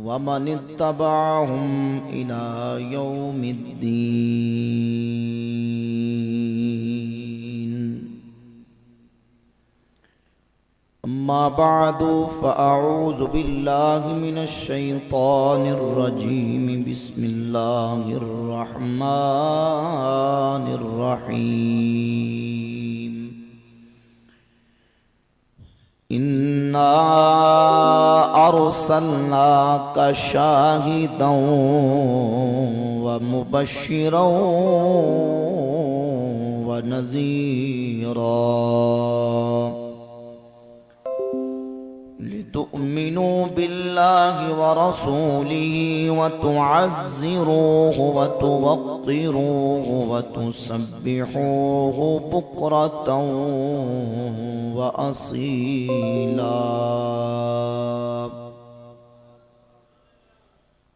ومن اتبعهم إلى يوم الدين. أما بعد فأعوذ بالله من الشيطان الرجيم. بسم الله الرحمن الرحيم. إنا أرسلناك شاهدا ومبشرا ونذيرا لتؤمنوا بالله ورسوله وتعزروه وتوقروه وتسبحوه بكرة وأصيلا.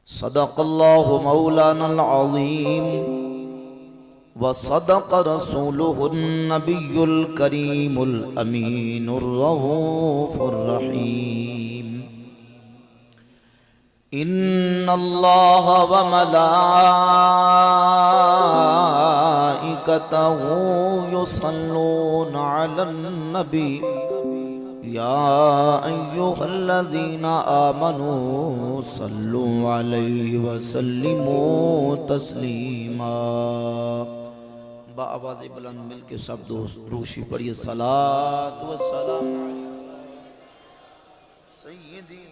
صدق الله مولانا العظيم وصدق رسوله النبي الكريم الأمين الرؤوف الرحيم. إن الله وملائكته يصلون على النبي يا أيها الذين آمنوا صلوا عليه وسلموا تسلیما. بآواز بلند مل کے سب دوست روشی پڑھیے صلاۃ و سلام سیدی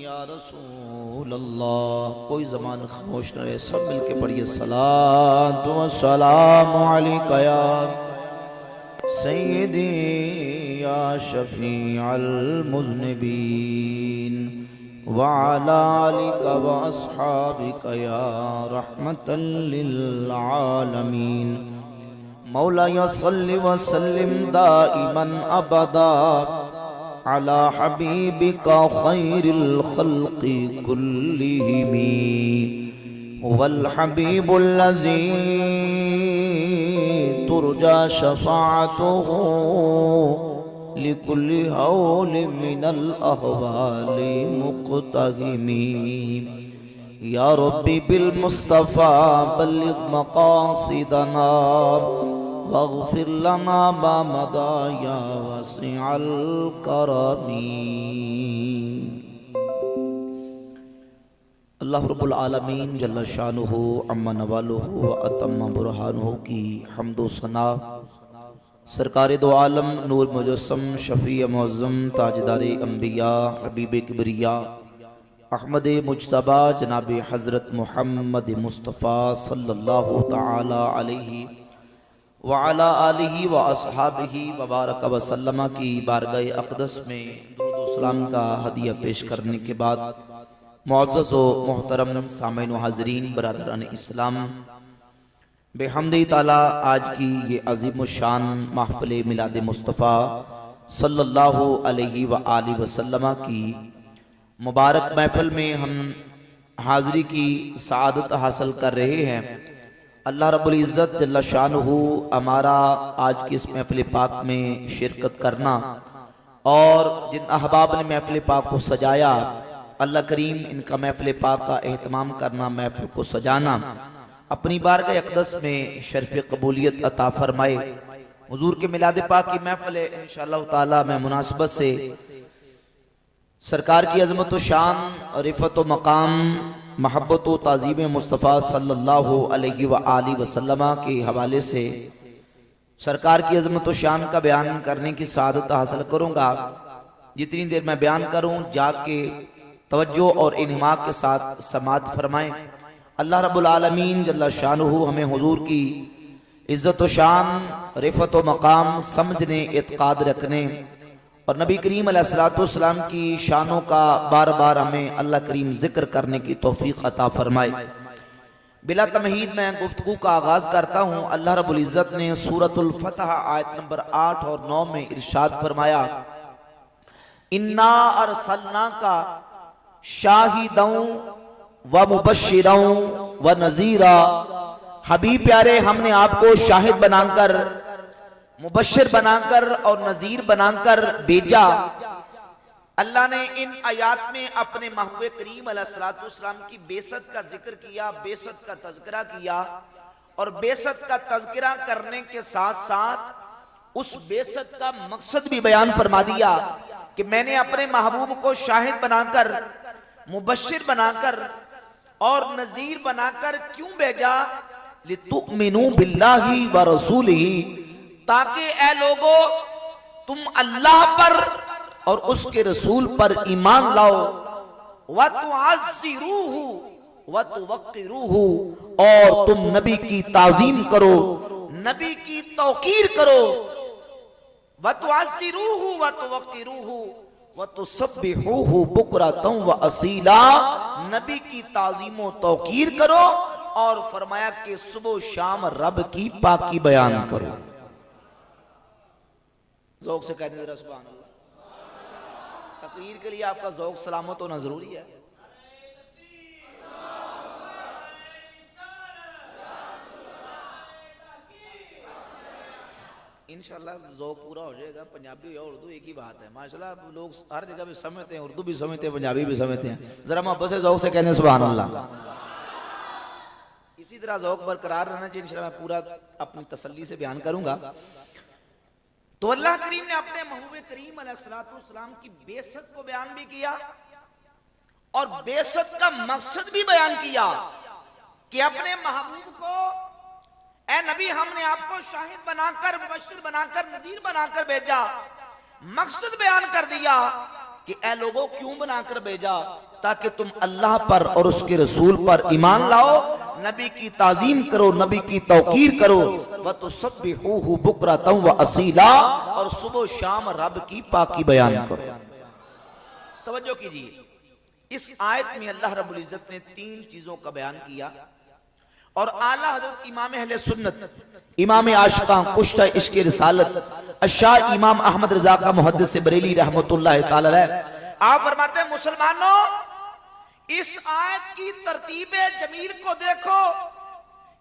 یا رسول اللہ. کوئی زمان خاموش نہ رہے، سب مل کے پڑھیے صلاۃ و سلام علیکہ یا سیدی یا شفیع المذنبین وعلی آلک واصحابک یا رحمتا للعالمین. مولاي صل وسلم دائما ابدا على حبيبك خير الخلق كلهم. هو الحبيب الذي ترجى شفاعته لكل هول من الأهوال مقتهم. يا ربي بالمصطفى بلغ مقاصدنا واغفر لنا ما مضى يا واسع الكرم. اللہ رب العالمین جل شانہ عم نوالہ واتم برہانہ کی حمد و ثنا سرکار دو عالم نور مجسم شفیع معظم تاجدار انبیاء حبیب کبریاء احمد مجتبی جناب حضرت محمد مصطفیٰ صلی اللہ تعالی علیہ وعلا آلہ واصحابہ وبارک وسلم کی بارگاہ اقدس میں درود و سلام کا ہدیہ پیش کرنے کے بعد معزز و محترم سامعین و حاضرین برادران اسلام، بحمد تعالی آج کی یہ عظیم الشان محفل میلاد مصطفیٰ صلی اللہ علیہ وآلہ وسلم کی مبارک محفل میں ہم حاضری کی سعادت حاصل کر رہے ہیں. اللہ رب العزت جل شانہ ہمارا آج کی اس محفل پاک میں شرکت کرنا اور جن احباب نے محفل پاک کو سجایا، اللہ کریم ان کا محفل پاک کا اہتمام کرنا، محفل کو سجانا، اپنی بارگاہ اقدس میں شرف قبولیت عطا فرمائے. حضور کے میلاد پاک کی محفل ہے انشاءاللہ تعالی میں مناسبت سے سرکار کی عظمت و شان، رفعت و مقام، محبت و تعظیم مصطفیٰ صلی اللہ علیہ وآلہ وسلم کے حوالے سے سرکار کی عظمت و شان کا بیان کرنے کی سعادت حاصل کروں گا. جتنی دیر میں بیان کروں جاگ کے توجہ اور انہماک کے ساتھ سماعت فرمائیں. اللہ رب العالمین جل شانہ ہمیں حضور کی عزت و شان، رفعت و مقام سمجھنے، اعتقاد رکھنے اور نبی کریم علیہ السلام کی شانوں کا بار بار ہمیں اللہ کریم ذکر کرنے کی توفیق عطا فرمائے. بلا تمہید میں گفتگو کا آغاز کرتا ہوں. اللہ رب العزت نے سورۃ الفتح آیت نمبر 8 اور 9 میں ارشاد فرمایا، اِنَّا أَرْسَلْنَاكَ شَاهِدًا وَمُبَشِّرًا وَنَذِيرًا. حبیب پیارے، ہم نے آپ کو شاہد بنا کر، مبشر بنا کر اور نذیر بنا کر بھیجا اللہ نے ان آیات میں اپنے محبوب کریم علیہ الصلوۃ والسلام کی بعثت کا ذکر کیا، بعثت کا تذکرہ کیا، اور بعثت کا تذکرہ کرنے کے ساتھ ساتھ اس بعثت کا مقصد بھی بیان فرما دیا کہ میں نے اپنے محبوب کو شاہد بنا کر، مبشر بنا کر اور نذیر بنا کر کیوں بھیجا؟ لِتُؤْمِنُوا بِاللَّهِ وَرَسُولِهِ، تاکہ اے لوگو تم اللہ پر اور اس کے رسول پر ایمان لاؤ، وَتُعَزِّرُوهُ وَتُوَقِّرُوهُ، اور تم نبی کی تعظیم کرو، نبی کی توقیر کرو، وَتُعَزِّرُوهُ وَتُوَقِّرُوهُ وَتُسَبِّحُوهُ بُكْرَةً وَأَصِيلًا، نبی کی تعظیم و توقیر کرو، اور فرمایا کہ صبح و شام رب کی پاکی بیان کرو۔ ذوق سے کہتے ہیں ذرا سبحان اللہ۔ تقریر کے لیے آپ کا ذوق سلامت ہونا ضروری ہے۔ انشاءاللہ ذوق پورا ہو جائے گا، پنجابی اور اردو ایک ہی بات ہے۔ ماشاءاللہ لوگ ہر جگہ بھی سمجھتے ہیں، اردو بھی سمجھتے ہیں، پنجابی بھی سمجھتے ہیں۔ ذرا محبت سے ذوق سے کہنے سبحان اللہ۔ اسی طرح ذوق برقرار رہنا چاہیے، انشاءاللہ میں پورا اپنی تسلی سے بیان کروں گا۔ تو اللہ کریم نے اپنے محبوب کریم علیہ السلام کی بعثت کو بیان بھی کیا اور بعثت کا مقصد بھی بیان کیا کہ اپنے محبوب کو اے نبی ہم نے آپ کو شاہد بنا کر، مبشر بنا کر، نذیر بنا کر بھیجا۔ مقصد بیان کر دیا کہ اے لوگوں کیوں بنا کر بھیجا؟ تاکہ تم اللہ پر اور اس کے رسول پر ایمان لاؤ، نبی کی تعظیم کرو، نبی کی توقیر کرو، وَتُسَبِّحُوهُ بُكْرَةً وَأَصِيلًا، اور صبح و شام رب کی پاکی بیان کرو۔ توجہ کیجئے، اس آیت میں اللہ رب العزت نے 3 چیزوں کا بیان کیا، اور اعلیٰ حضرت امام اہل سنت، امام عاشقاں، کشتہ عشق رسالت، الشاہ امام احمد رضا خاں محدث بریلی رحمت اللہ تعالی علیہ، آپ فرماتے ہیں مسلمانوں اس آیت کی ترتیب جمیل کو دیکھو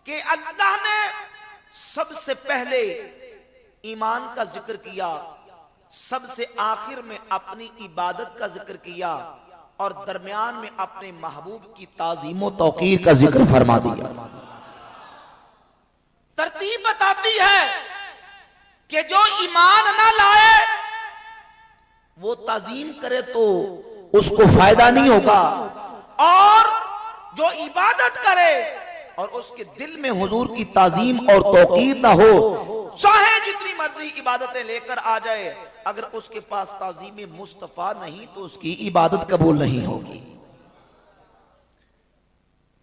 کہ اللہ نے سب سے پہلے ایمان کا ذکر کیا، سب سے آخر میں اپنی عبادت کا ذکر کیا، اور درمیان میں اپنے محبوب کی تعظیم و توقیر کا ذکر فرما دیا۔ ترتیب بتاتی ہے کہ جو ایمان نہ لائے وہ تعظیم کرے تو اس کو فائدہ نہیں ہوگا، اور جو عبادت کرے اور اس کے دل میں حضور کی تعظیم اور توقیر نہ ہو، چاہے جتنی مرضی عبادتیں لے کر آ جائے، اگر اس کے پاس تعظیم مصطفیٰ نہیں تو اس کی عبادت قبول نہیں ہوگی۔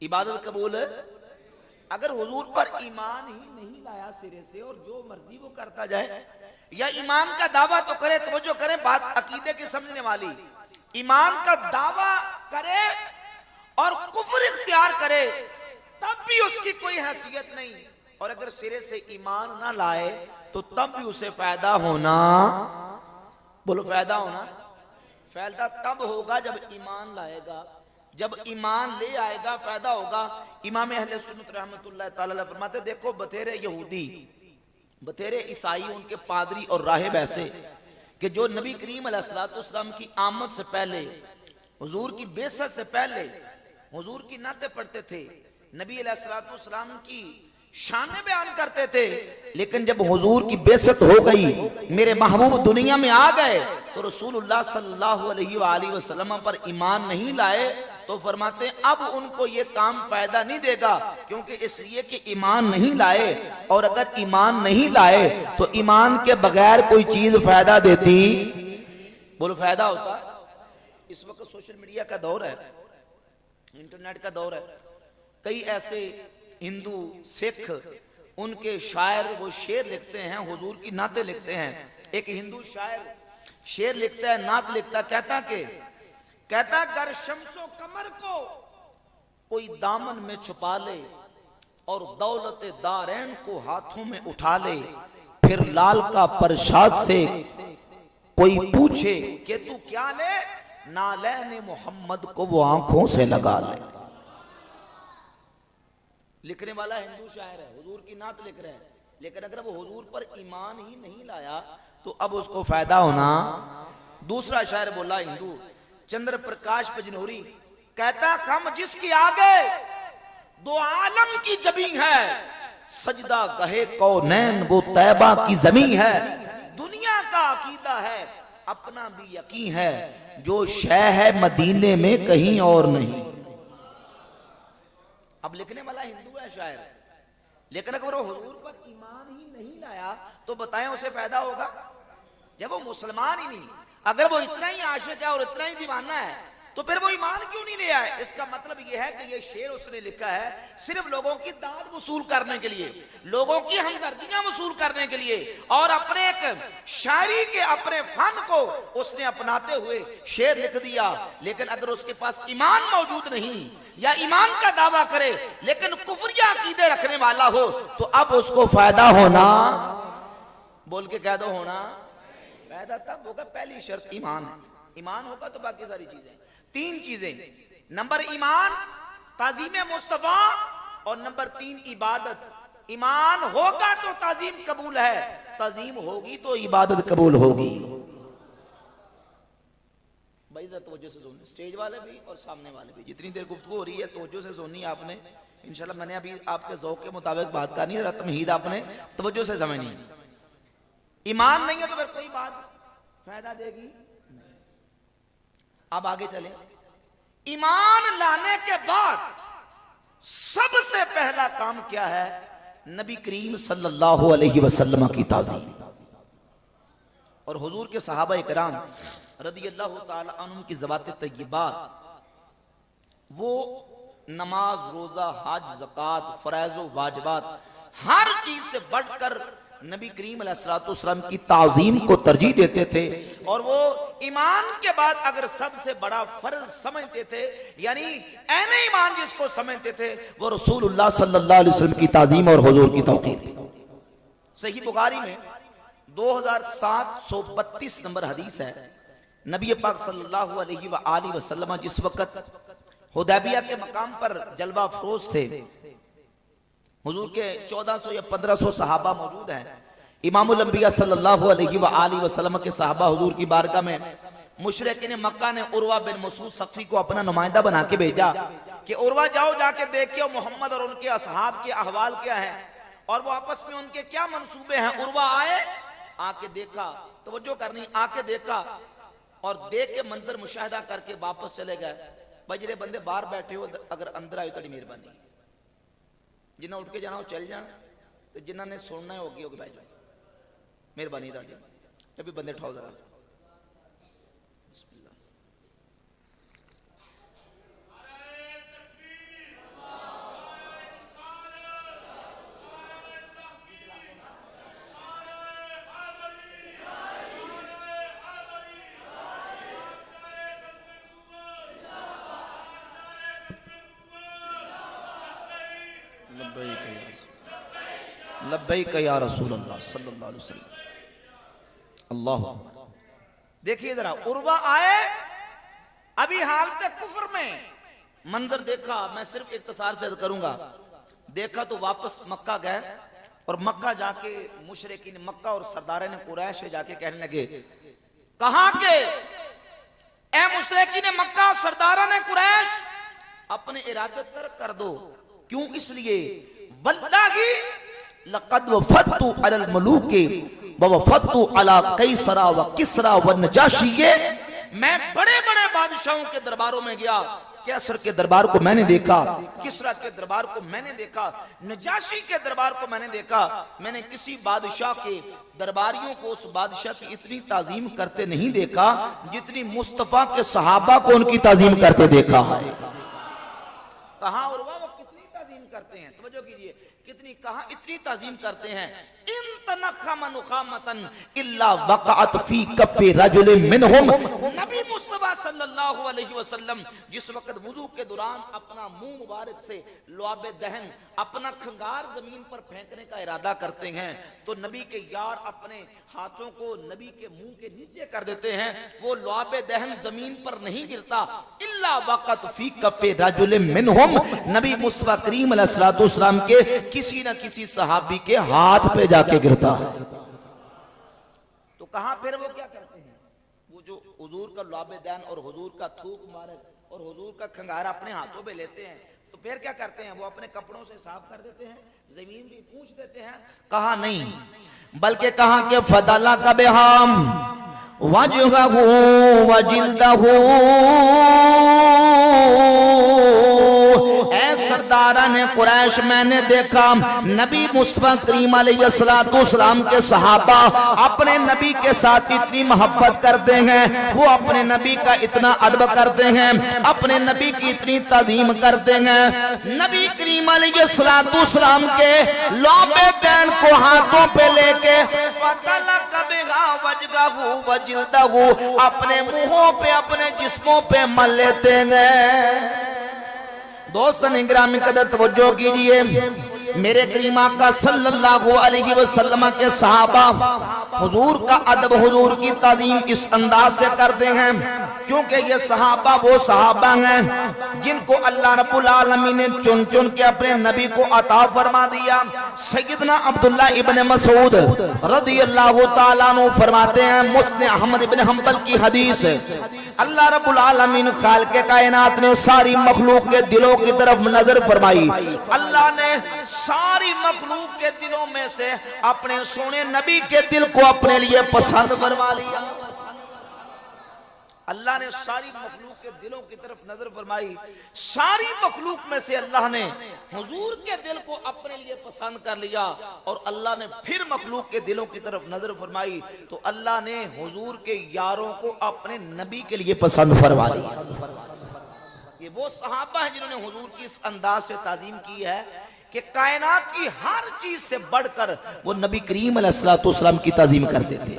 عبادت قبول ہے اگر حضور پر ایمان ہی نہیں لایا سرے سے، اور جو مرضی وہ کرتا جائے، یا ایمان کا دعویٰ تو کرے، توجہ کریں بات عقیدے کی سمجھنے والی، ایمان کا دعویٰ کرے اور کفر اختیار کرے تب بھی اس کی کوئی حیثیت نہیں، اور اگر سرے سے ایمان نہ لائے تو تب بھی اسے فائدہ ہونا، بولو فائدہ ہونا، فائدہ تب ہوگا جب ایمان لائے گا، جب ایمان لے آئے گا فائدہ ہوگا۔ امام اہل سنت رحمت اللہ تعالی علیہ فرماتے دیکھو بتھیرے یہودی، بتھیرے عیسائی، ان کے پادری اور راہب ایسے کہ جو نبی کریم علیہ السلام کی آمد سے پہلے، حضور کی بعثت سے پہلے حضور کی نعتیں پڑھتے تھے، نبی علیہ السلام کی شانیں بیان کرتے تھے، لیکن جب حضور کی بعثت ہو گئی، میرے محبوب دنیا میں آ گئے، تو رسول اللہ صلی اللہ علیہ وآلہ وسلم پر ایمان نہیں لائے، تو فرماتے ہیں اب ان کو یہ کام فائدہ نہیں دے گا، کیونکہ اس لیے کہ ایمان نہیں لائے، اور اگر ایمان نہیں لائے تو ایمان کے بغیر کوئی چیز فائدہ دیتی، بولو فائدہ ہوتا۔ اس وقت سوشل میڈیا کا دور ہے، انٹرنیٹ کا دور ہے، کئی ایسے ہندو، سکھ، ان کے شاعر وہ شعر لکھتے ہیں، حضور کی نعتیں لکھتے ہیں۔ ایک ہندو شاعر شعر لکھتا ہے، نعت لکھتا ہے، کہتا گر شمس و قمر کو کوئی دامن میں چھپا لے اور دولت دارین کو ہاتھوں میں اٹھا لے، پھر لال کا پرشاد سے کوئی پوچھے کہ تو کیا لے، نالین محمد کو وہ آنکھوں سے لگا لے۔ لکھنے والا ہندو شاعر ہے، حضور کی نعت لکھ رہے ہیں، لیکن اگر وہ حضور پر ایمان ہی نہیں لایا تو اب اس کو فائدہ ہونا، دوسرا شاعر بولا ہندو چندر پرکاش پجنوری کہتا ہم جس کی آگے دو عالم کی جبیں ہے سجدہ گہے کونین وہ طیبہ کی زمین ہے دنیا کا عقیدہ ہے اپنا بھی یقین ہے جو شے ہے مدینے میں کہیں اور نہیں. اب لکھنے والا ہندو ہے شاعر لیکن اگر وہ حضور پر ایمان ہی نہیں لایا تو بتائیں اسے فائدہ ہوگا جب وہ مسلمان ہی نہیں. اگر وہ اتنا ہی عاشق ہے اور اتنا ہی دیوانہ ہے تو پھر وہ ایمان کیوں نہیں لے آئے؟ اس کا مطلب یہ ہے کہ یہ شعر اس نے لکھا ہے صرف لوگوں کی داد وصول کرنے کے لیے, لوگوں کی ہمدردیاں وصول کرنے کے لیے, اور اپنے ایک شاعری کے اپنے فن کو اس نے اپناتے ہوئے شعر لکھ دیا. لیکن اگر اس کے پاس ایمان موجود نہیں یا ایمان کا دعویٰ کرے لیکن کفریہ عقیدے رکھنے والا ہو تو اب اس کو فائدہ ہونا, بول کے کہہ دو ہونا فائدہ تب ہوگا. پہلی شرط ایمان ہے, ایمان ہوگا تو باقی ساری چیزیں. تین چیزیں, نمبر ایمان, تعظیم مصطفیٰ, اور نمبر 3 عبادت. ایمان ہوگا تو تعظیم قبول ہے, تعظیم ہوگی تو عبادت قبول ہوگی. بھائی ذرا توجہ سے سنیں, سٹیج والے بھی اور سامنے والے بھی, جتنی دیر گفتگو ہو رہی ہے توجہ سے سننی آپ نے. انشاءاللہ میں نے ابھی آپ کے ذوق کے مطابق بات کرنی ہے, تمہید آپ نے توجہ سے سمجھنی ہے. ایمان نہیں ہے تو پھر کوئی بات فائدہ دے گی. اب آگے چلیں. ایمان لانے کے بعد سب سے پہلا کام کیا ہے؟ نبی کریم صلی اللہ علیہ وسلم کی تعظیم. اور حضور کے صحابہ کرام رضی اللہ تعالی عنہم کی ذوات طیبات, وہ نماز, روزہ, حج, زکوٰۃ, فرائض و واجبات, ہر چیز سے بڑھ کر نبی کریم علیہ السلام کی تعظیم کو ترجیح دیتے تھے. اور وہ ایمان کے بعد اگر سب سے بڑا فرض سمجھتے تھے, یعنی عین ایمان جس کو سمجھتے تھے, وہ رسول اللہ صلی اللہ علیہ وسلم کی تعظیم اور حضور کی توقیر تھی. صحیح بخاری میں 2732 نمبر حدیث ہے. نبی پاک صلی اللہ علیہ وآلہ وسلم جس وقت حدیبیہ کے مقام پر جلوہ افروز تھے, حضور کے 1400 یا 1500 صحابہ موجود ہیں. امام الانبیاء صلی اللہ علیہ وآلہ وسلم کے صحابہ حضور کی بارگاہ میں مشرکین مکہ نے عروہ بن مسعود ثقفی کو اپنا نمائندہ بنا کے بھیجا کہ عروہ جاؤ, جا کے دیکھو محمد اور ان کے اصحاب کے احوال کیا ہیں اور وہ آپس میں ان کے کیا منصوبے ہیں. عروہ آئے, آ کے دیکھا, توجہ کرنی, آ کے دیکھا اور دیکھ کے منظر مشاہدہ کر کے واپس چلے گئے. بجرے بندے باہر بیٹھے ہو, اگر اندر آئے تو مہربانی, جنہیں اٹھ کے جانا ہو چل جانا, تو جنہوں نے سننا ہے ہوگی ہوگی بھائی جائے مہربانی تاڑی. ابھی بندے اٹھاؤ ذرا. بسم اللہ. لبیک یا رسول اللہ صلی اللہ علیہ وسلم. اللہ دیکھیے ذرا, عروہ آئے, ابھی حالت کفر میں منظر دیکھا, میں صرف اختصار سے کروں گا, دیکھا تو واپس مکہ گئے اور مکہ جا کے مشرکین مکہ اور سردارین قریش جا کے کہنے لگے, کہاں کہ اے مشرکین مکہ اور سردارین قریش اپنے ارادے ترک کر دو. کیوں؟ اس لیے واللہ لقد وفدت علی الملوک ووفدت علی قیصر و کسرا و نجاشی, میں بڑے بڑے بادشاہوں کے درباروں میں گیا, کیسر کے دربار کو میں نے دیکھا, کسرا کے دربار کو میں نے دیکھا, نجاشی کے دربار کو میں نے دیکھا. میں نے کسی بادشاہ کے درباریوں کو اس بادشاہ کی اتنی تعظیم کرتے نہیں دیکھا جتنی مصطفیٰ کے صحابہ کو ان کی تعظیم کرتے دیکھا ہے. کہاں عروہ وہ کتنی تعظیم کرتے ہیں, توجہ کیجئے, کتنی کہاں اتنی تعظیم کرتے ہیں. ان تنخم نخامتا الا وقعت فی کف رجل منہم. نبی مصطفیٰ صلی اللہ علیہ وسلم جس وقت وضو کے دوران اپنا منہ مبارک سے لعاب دہن, اپنا کھنگار زمین پر پھینکنے کا ارادہ کرتے ہیں تو نبی کے یار اپنے ہاتھوں کو نبی کے منہ کے نیچے کر دیتے ہیں, وہ لعاب دہن زمین پر نہیں گرتا. الا وقعت فی کف رجل منہم, نبی مصطفیٰ کریم علیہ السلام کے کسی نہ کسی صحابی کے ہاتھ پہ جا کے گرتا ہے. تو کہاں پھر وہ کیا کرتے ہیں, وہ جو حضور کا لعاب دین اور حضور کا تھوک مبارک اور حضور کا کھنگارا اپنے ہاتھوں پہ لیتے ہیں تو پھر کیا کرتے ہیں؟ وہ اپنے کپڑوں سے صاف کر دیتے ہیں, زمین بھی پوچھ دیتے ہیں. کہا نہیں, بلکہ کہا کہ فضلہ کا بہام وجہہ وجلدہ, اے سرداران قریش میں نے دیکھا نبی مصطفیٰ کریم علیہ السلام کے صحابہ اپنے نبی کے ساتھ اتنی محبت کرتے ہیں, وہ اپنے نبی کا اتنا ادب کرتے ہیں, اپنے نبی کی اتنی تعظیم کرتے ہیں. نبی کریم علیہ السلام کے لعاب دین کو ہاتھوں پہ لے کے فَتَلَقَ بِهَا وَجْهَهُ وَجِلْدَهُ اپنے منہوں پہ اپنے جسموں پہ مل لیتے ہیں. دوستان اکرامی قدر توجہ کیجئے, میرے کریم آقا صلی اللہ علیہ وسلم کے صحابہ حضور کا ادب, حضور کی تعظیم اس انداز سے کرتے ہیں کیونکہ یہ صحابہ وہ صحابہ ہیں جن کو اللہ رب العالمین نے چن چن کے اپنے نبی کو عطا فرما دیا. سیدنا عبداللہ ابن مسعود رضی اللہ تعالیٰ عنہ فرماتے ہیں, مسند احمد ابن حنبل کی حدیث ہے, اللہ رب العالمین خالق کائنات نے ساری مخلوق کے دلوں کی طرف نظر فرمائی. اللہ نے ساری مخلوق کے دلوں میں سے اپنے سونے نبی کے دل کو اپنے لیے پسند فرما لیا. اللہ نے ساری مخلوق کے دلوں کی طرف نظر فرمائی, ساری مخلوق میں سے اللہ نے حضور کے دل کو اپنے لیے پسند کر لیا, اور اللہ نے پھر مخلوق کے دلوں کی طرف نظر فرمائی تو اللہ نے حضور کے یاروں کو اپنے نبی کے لیے پسند فرما لیا. یہ وہ صحابہ ہیں جنہوں نے حضور کی اس انداز سے تعظیم کی ہے کہ کائنات کی ہر چیز سے بڑھ کر وہ نبی کریم علیہ السلام کی تعظیم کرتے تھے.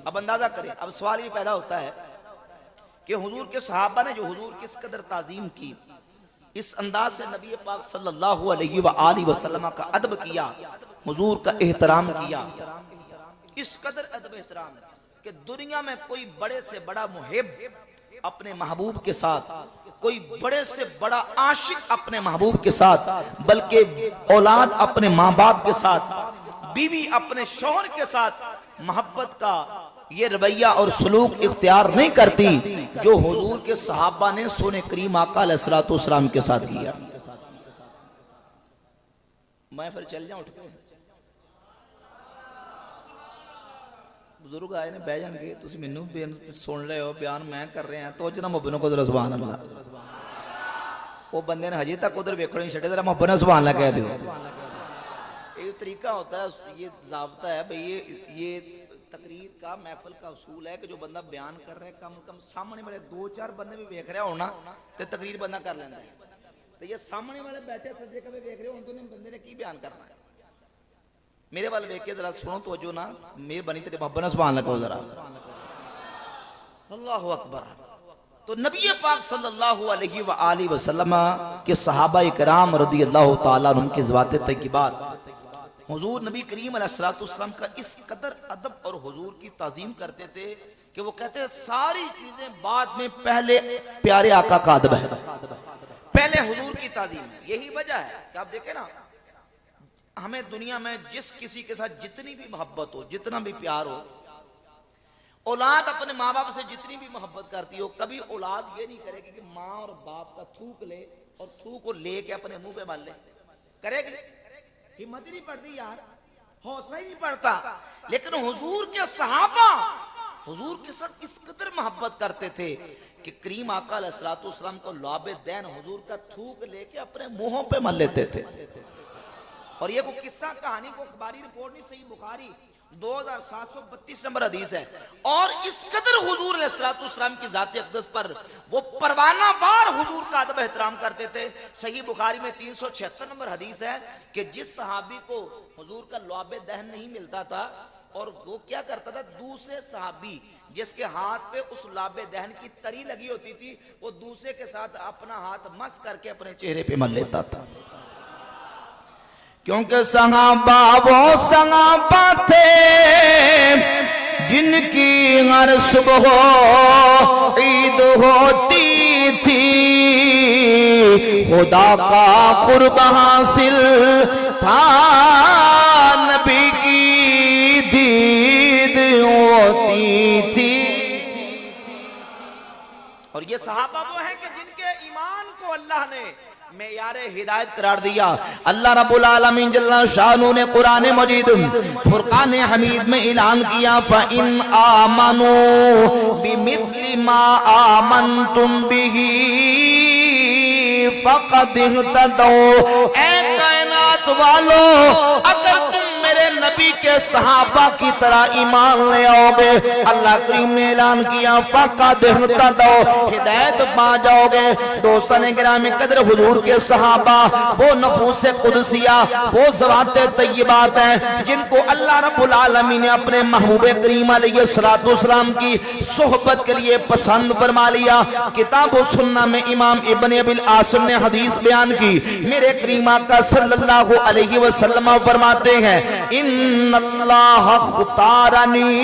اب اندازہ کریں, اب سوال یہ پیدا ہوتا ہے کہ حضور کے صحابہ نے جو حضور کس قدر تعظیم کی, اس انداز سے نبی پاک صلی اللہ علیہ وآلہ وسلم کا ادب کیا, حضور کا احترام کیا, اس قدر ادب احترام کہ دنیا میں کوئی بڑے سے بڑا محب اپنے محبوب کے ساتھ, کوئی بڑے سے بڑا عاشق اپنے محبوب کے ساتھ, بلکہ اولاد اپنے ماں باپ کے ساتھ, بیوی اپنے شوہر کے ساتھ محبت کا یہ رویہ اور سلوک اختیار نہیں کرتی جو حضور کے صحابہ نے سونے کریم آقا علیہ السلام کے ساتھ کیا. میں پھر چل جاؤں اٹھ کے, بزرگ آئے نے بہ جان گے, تسی مینوں سن رہے ہو, بیان میں کر رہے ہیں, تو جنہ محبت کو ذرا سبحان اللہ. وہ بندے نے ہجے تک ادھر ویکھنا نہیں چھڈے, ذرا محبت نے سبحان اللہ کہہ دیو. یہ طریقہ ہوتا ہے, یہ ضابطہ ہے بھئی, یہ تقریر کا محفل کا اصول ہے کہ جو بندہ بیان کر رہا ہے کم کم سامنے والے دو چار بندے بھی دیکھ رہے ہونا تے تقریر بندہ کر لینا ہے. تو یہ سامنے والے بیٹھے سجدے کبھی دیکھ رہے ہو, تو بندے نے کی بیان کرنا ہے. میرے والے دیکھ کے ذرا سنو توجہ نا, مہربانی تیرے محبت سبحان اللہ کہو ذرا, اللہ اکبر. تو نبی پاک صلی اللہ علیہ وآلہ وسلم کے صحابہ کرام رضی اللہ تعالیٰ عنہ کی ذوات طیبات حضور نبی کریم علیہ السلام کا اس قدر ادب اور حضور کی تعظیم کرتے تھے کہ وہ کہتے ہیں ساری چیزیں بعد میں, پہلے پیارے آقا کا ادب ہے, پہلے حضور کی تعظیم ہے. یہی وجہ ہے کہ آپ دیکھیں نا, ہمیں دنیا میں جس کسی کے ساتھ جتنی بھی محبت ہو, جتنا بھی پیار ہو, اولاد اپنے ماں باپ سے جتنی بھی محبت کرتی ہو, کبھی اولاد یہ نہیں کرے گی کہ ماں اور باپ کا تھوک لے اور تھوک کو لے کے اپنے منہ پہ مال لے, کرے گی؟ ہمت ہی نہیں پڑتی یار, حوصلہ ہی نہیں پڑتا. لیکن حضور کے صحابہ حضور کے ساتھ اس قدر محبت کرتے تھے کہ کریم آقا علیہ السلام کو لعاب دین حضور کا تھوک لے کے اپنے منہوں پہ مل لیتے تھے. اور یہ کوئی قصہ کہانی کو اخباری رپورٹ نہیں, صحیح بخاری 2732 نمبر حدیث ہے. اور اس قدر حضور علیہ السلام کی ذات اقدس پر وہ پروانہ وار حضور کا ادب احترام کرتے تھے. صحیح بخاری میں 376 نمبر حدیث ہے کہ جس صحابی کو حضور کا لعاب دہن نہیں ملتا تھا, اور وہ کیا کرتا تھا, دوسرے صحابی جس کے ہاتھ پہ اس لعاب دہن کی تری لگی ہوتی تھی, وہ دوسرے کے ساتھ اپنا ہاتھ مس کر کے اپنے چہرے پہ مل لیتا تھا. کیونکہ صحابہ وہ صحابہ تھے جن کی ہر صبح عید ہوتی تھی, خدا کا قرب حاصل تھا, نبی کی دید ہوتی تھی. اور یہ صحابہ وہ ہیں کہ جن کے ایمان کو اللہ نے معیار ہدایت قرار دیا. اللہ رب العالمین جل شانہ نے قرآن مجید فرقان حمید میں اعلان کیا فَإِنْ آمَنُوا بِمِثْلِ مَا آمَنْتُمْ بِهِ فَقَدْ اهْتَدَوْا. اے کائنات والو اگر تم میرے نبی کے صحابہ کی طرح ایمان لے آؤ گے, اللہ کریم نے اعلان کیا فَقَدْ اهْتَدَوْا, ہدایت پا جاؤ گے. دوستان گرامی قدر, حضور کے صحابہ وہ نفوس قدسیہ, وہ ذوات طیبات ہیں جن کو اللہ رب العالمین نے اپنے محبوب کریم علیہ السلام کی صحبت کے لیے پسند فرما لیا. کتاب و سنہ میں امام ابن ابی العاصم نے حدیث بیان کی. میرے کریم آقا صلی اللہ علیہ وسلم فرماتے ہیں ان اللہ اختارنی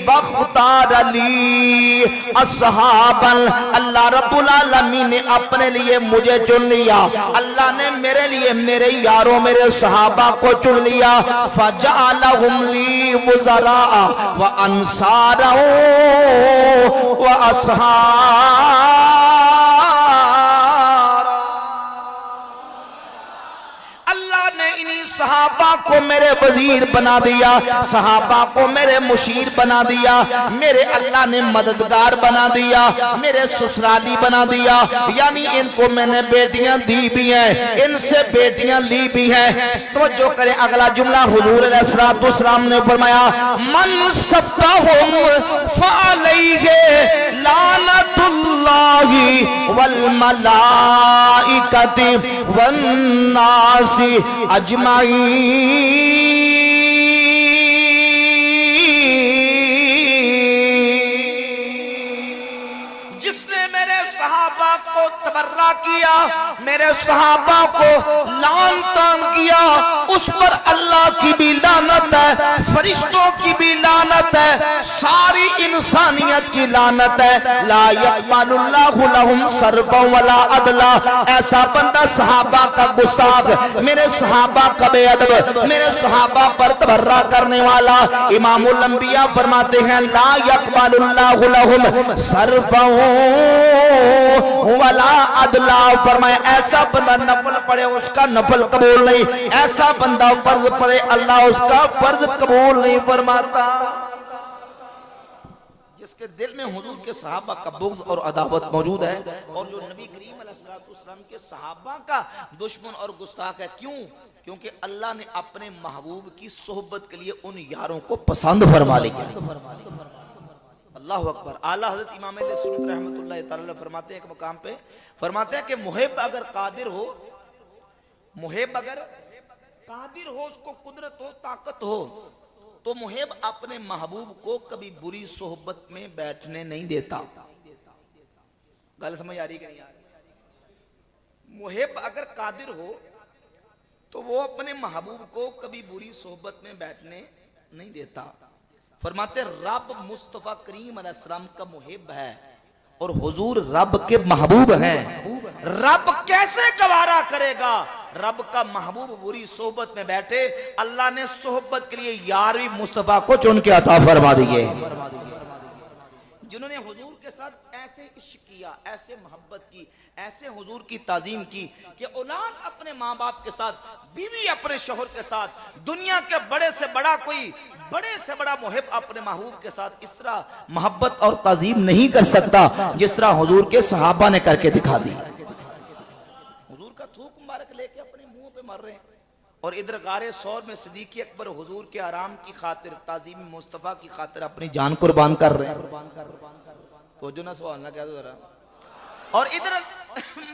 بختار علی اصحابا, اللہ رب العالمین نے اپنے لیے مجھے چن لیا, اللہ نے میرے لیے میرے یاروں میرے صحابہ کو چن لیا. فجعلہم لی وزراء وانصارا واصحابا, صحابہ کو میرے وزیر بنا دیا, صحابہ کو میرے مشیر بنا دیا, میرے اللہ نے مددگار بنا دیا, میرے سسرالی بنا دیا. یعنی ان کو میں نے بیٹیاں دی بھی ہیں, ان سے بیٹیاں لی بھی ہیں. توجہ کریں اگلا جملہ, حضور علیہ السلام نے فرمایا من سبہم فعلیہ لعنت اللہ والملائکۃ والناس اجمعین. جس نے میرے صحابہ کو تبرہ کیا, میرے صحابہ کو لعن تان کیا, اس پر اللہ کی بھی لعنت ہے, فرشتوں کی بھی لعنت ہے, ساری انسانیت کی لعنت ہے. لا یقبل اللہ لہم صرفا ولا عدلا. ایسا بندہ صحابہ کا گستاخ, میرے صحابہ کا بے ادب, میرے صحابہ پر تبرہ کرنے والا, امام الانبیاء فرماتے ہیں لا یقبل اللہ لہم صرفا ولا عدلا. فرمایا ایسا بندہ نفل پڑھے اس کا نفل قبول نہیں, ایسا بندہ فرض پڑھے اللہ اس کا فرض قبول نہیں فرماتا. جس کے دل میں حضور کے صحابہ کا بغض اور عداوت موجود ہے, اور جو نبی کریم علیہ السلام کے صحابہ کا دشمن اور گستاخ ہے. کیوں؟ کیونکہ اللہ نے اپنے محبوب کی صحبت کے لیے ان یاروں کو پسند فرما لیا. اللہ اکبر. اعلیٰ حضرت امام علیہ سنت رحمت اللہ تعالی فرماتے ہیں ایک مقام پہ, فرماتے ہیں کہ محب اگر قادر ہو, محب اگر قادر ہو, اس کو قدرت ہو طاقت ہو, تو محب اپنے محبوب کو کبھی بری صحبت میں بیٹھنے نہیں دیتا. گل سمجھ آ رہی کہ نہیں آ رہی؟ محب اگر قادر ہو تو وہ اپنے محبوب کو کبھی بری صحبت میں بیٹھنے نہیں دیتا. فرماتے رب مصطفیٰ کریم علیہ السلام کا محب ہے اور حضور رب کے محبوب ہیں. رب کیسے گوارا کرے گا رب کا محبوب بری صحبت میں بیٹھے؟ اللہ نے صحبت کے لیے یارویں مصطفیٰ کو چن کے عطا فرما دیے, جنہوں نے حضور کے ساتھ ایسے عشق کیا, ایسے محبت کی, ایسے حضور کی تعظیم کی کہ اولاد اپنے ماں باپ کے ساتھ, بیوی اپنے شوہر کے ساتھ, دنیا کے بڑے سے بڑا کوئی بڑے سے بڑا محب اپنے محبوب کے ساتھ اس طرح محبت اور تعظیم نہیں کر سکتا جس طرح حضور کے صحابہ نے کر کے دکھا دی. حضور کا تھوک مبارک لے کے اپنے منہ پہ مر رہے ہیں, اور ادھر غار ثور میں صدیق اکبر حضور کے آرام کی خاطر, تعظیم مصطفیٰ کی خاطر اپنی جان قربان کر رہے ہیں. تو جو نہ سوال نہ کہہ دو ذرا. اور ادھر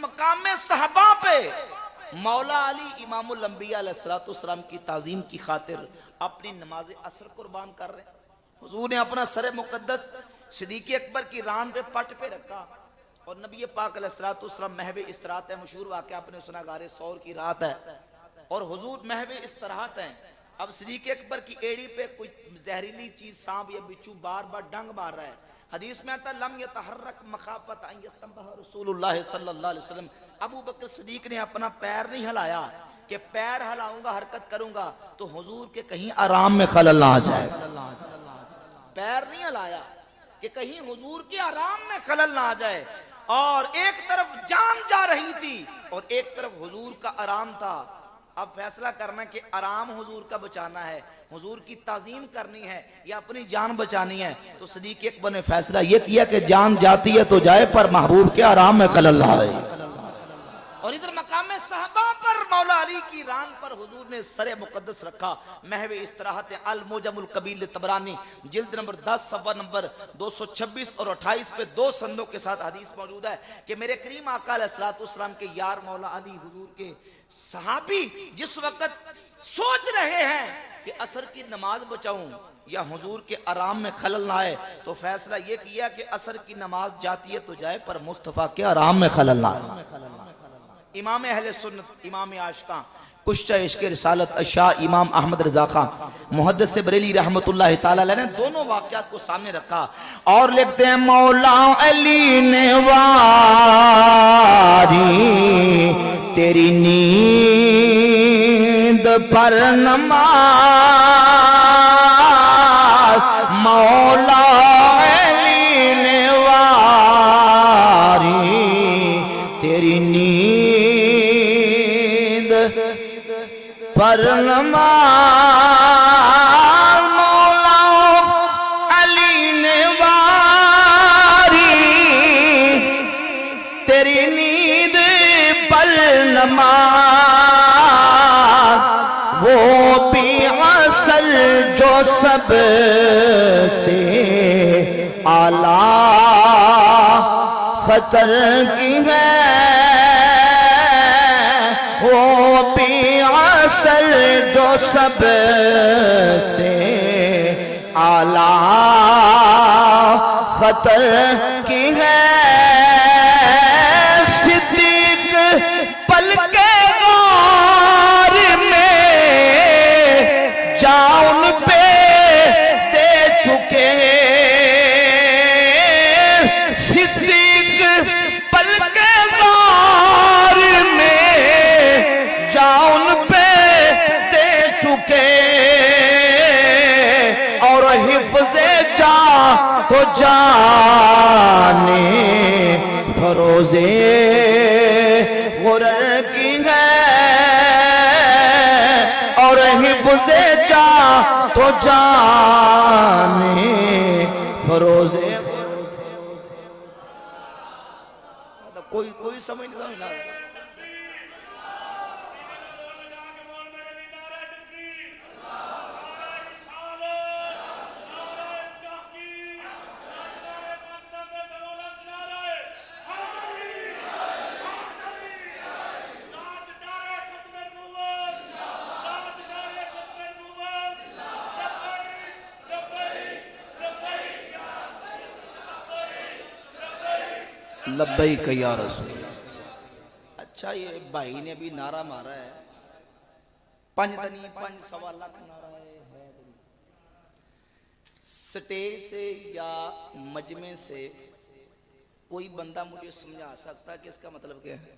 مقام صحابہ پہ مولا علی امام الانبیاء علیہ السلام کی تعظیم کی خاطر اپنی نماز عصر قربان کر رہے ہیں. حضور نے اپنا سر مقدس صدیق اکبر کی ران پہ پٹ پہ رکھا, اور نبی پاک علیہ السلام محو استراحت ہے. مشہور واقعہ آپ نے سنا, غار ثور کی رات ہے اور حضور محو استراحت ہیں. اب صدیق اکبر کی ایڑی پہ کوئی زہریلی چیز, سانپ یا بچھو بار بار ڈنگ مار رہا ہے. حدیث میں آتا لم یتحرک مخافت ان یستنبہ رسول اللہ صلی اللہ علیہ وسلم. ابو بکر صدیق نے اپنا پیر نہیں ہلایا کہ پیر ہلاؤں گا, حرکت کروں گا تو حضور کے کہیں آرام میں خلل نہ آ جائے. پیر نہیں ہلایا, کہ کہیں حضور کے آرام میں خلل نہ آ جائے. اور ایک طرف جان جا رہی تھی اور ایک طرف حضور کا آرام تھا. اب فیصلہ کرنا کہ آرام حضور کا بچانا ہے, حضور کی تعظیم کرنی ہے, یا اپنی جان بچانی ہے. تو صدیق اکبر نے فیصلہ یہ کیا کہ جان جاتی ہے تو جائے, پر محبوب کے آرام میں خلل نہ آئے. اور ادھر مقام صحابہ پر مولا علی کی ران پر حضور نے سر مقدس رکھا. محو استراحت المعجم الکبیر طبرانی جلد نمبر 10 صفحہ نمبر 226 اور 28 پہ 2 سندوں کے ساتھ حدیث موجود ہے کہ میرے کریم آقا علیہ الصلوۃ والسلام کے یار مولا علی حضور کے صحابی جس وقت سوچ رہے ہیں کہ عصر کی نماز بچاؤں یا حضور کے آرام میں خلل نہ آئے, تو فیصلہ یہ کیا کہ عصر کی نماز جاتی ہے تو جائے, پر مصطفیٰ کے آرام میں خلل نہ آئے. امام اہل سنت, امام عاشقاں, کشتہ عشق رسالت شاہ امام احمد رضا خان محدث بریلی رحمت اللہ تعالی علیہ نے دونوں واقعات کو سامنے رکھا اور لکھتے ہیں مولا علی نے واری تیری نیند پر نماز, مولا علی نے واری تیری نیند پر نماز, مولا علی نے واری تیری نیند پر نماز, وہ بھی اصل جو سب سے اعلیٰ خطر کی ہے, وہ بھی اصل جو سب سے اعلیٰ خطر کی ہے. صدیق پل کے غار میں جان پہ دے چکے, صدیق پل کے غار میں جان پہ دے چکے, اور حفظ جان تو جانے فروز غرر کی ہے, اور حفظ جان تو جانے فروز. کوئی سمجھ نہیں رہا. لبیک یا رسول. اچھا یہ بھائی نے بھی نعرہ مارا ہے, 5 تنی 5 سوا لاکھ نعرہ ہے. سٹیج سے یا مجمع سے کوئی بندہ مجھے سمجھا سکتا کہ اس کا مطلب کیا ہے؟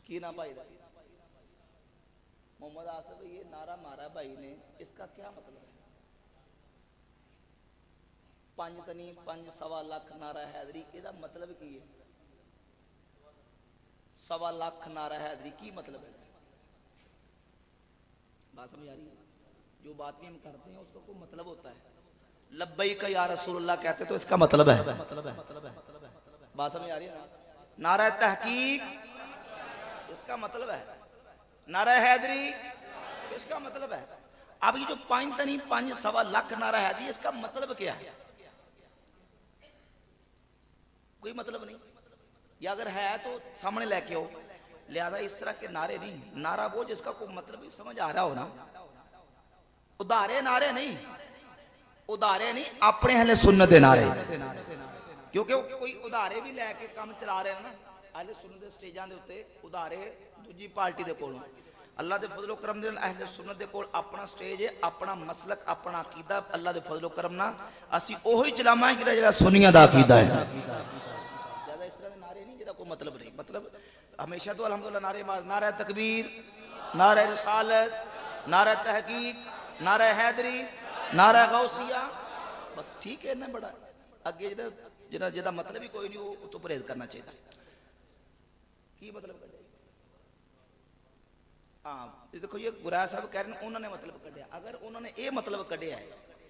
کی نا بھائی محمد آصف یہ نعرہ مارا بھائی نے, اس کا کیا مطلب ہے؟ 5 تنی 5 سوا لاکھ نعرہ حیدری, یہ مطلب کی ہے؟ سوا لاکھ نعرہ حیدری کی مطلب ہے؟ بات سمجھ آ رہی ہے؟ جو بات بھی ہم کرتے ہیں اس کا کوئی مطلب ہوتا ہے. لبیک یا رسول اللہ کہتے تو اس کا مطلب ہے. بات سمجھ آ رہی ہے نا؟ نعرہ تحقیق اس کا مطلب ہے, نعرہ حیدری اس کا مطلب ہے. اب یہ جو 5 تنی 5 سوا لاکھ نعرہ حیدری, اس کا مطلب کیا ہے؟ کوئی مطلب نہیں, یا اگر ہے تو سامنے لے کے ہو. لہذا اس طرح کے نعرے نہیں, نعرہ وہ جس کا کوئی مطلب ہی سمجھ آ رہا ہو نا. ادارے نعرے نہیں, ادارے نہیں, اپنے اہل سنت نعرے. کیونکہ کوئی ادارے بھی لے کے کام چلا رہے ہیں نا اہل سنت سٹیجاں دے اوتے, ادارے دوجی پارٹی دے کولوں. اللہ دے فضل و کرم دے اہل سنت دے کول اپنا سٹیج ہے, اپنا مسلک, اپنا عقیدہ. اللہ دے فضل و کرم نال اسی اوہی چلاواں گے جڑا سنیاں دا عقیدہ ہے. زیادہ اس طرح دے نعرے نہیں جڑا کوئی مطلب نہیں. مطلب ہمیشہ تو الحمدللہ نعرے, نعرہ تکبیر, نعرہ رسالت, نعرہ تحقیق, نعرہ حیدری, نعرہ غوثیہ, بس ٹھیک ہے نا بڑا اگے جہاں مطلب ہی کوئی نہیں وہ تو پرہیز کرنا چاہیے کی مطلب کڈیا ہاں دیکھو یہ گرا صاحب کہہ رہے ہیں انہوں نے مطلب کڈیا اگر انہوں نے یہ مطلب کڈیا ہے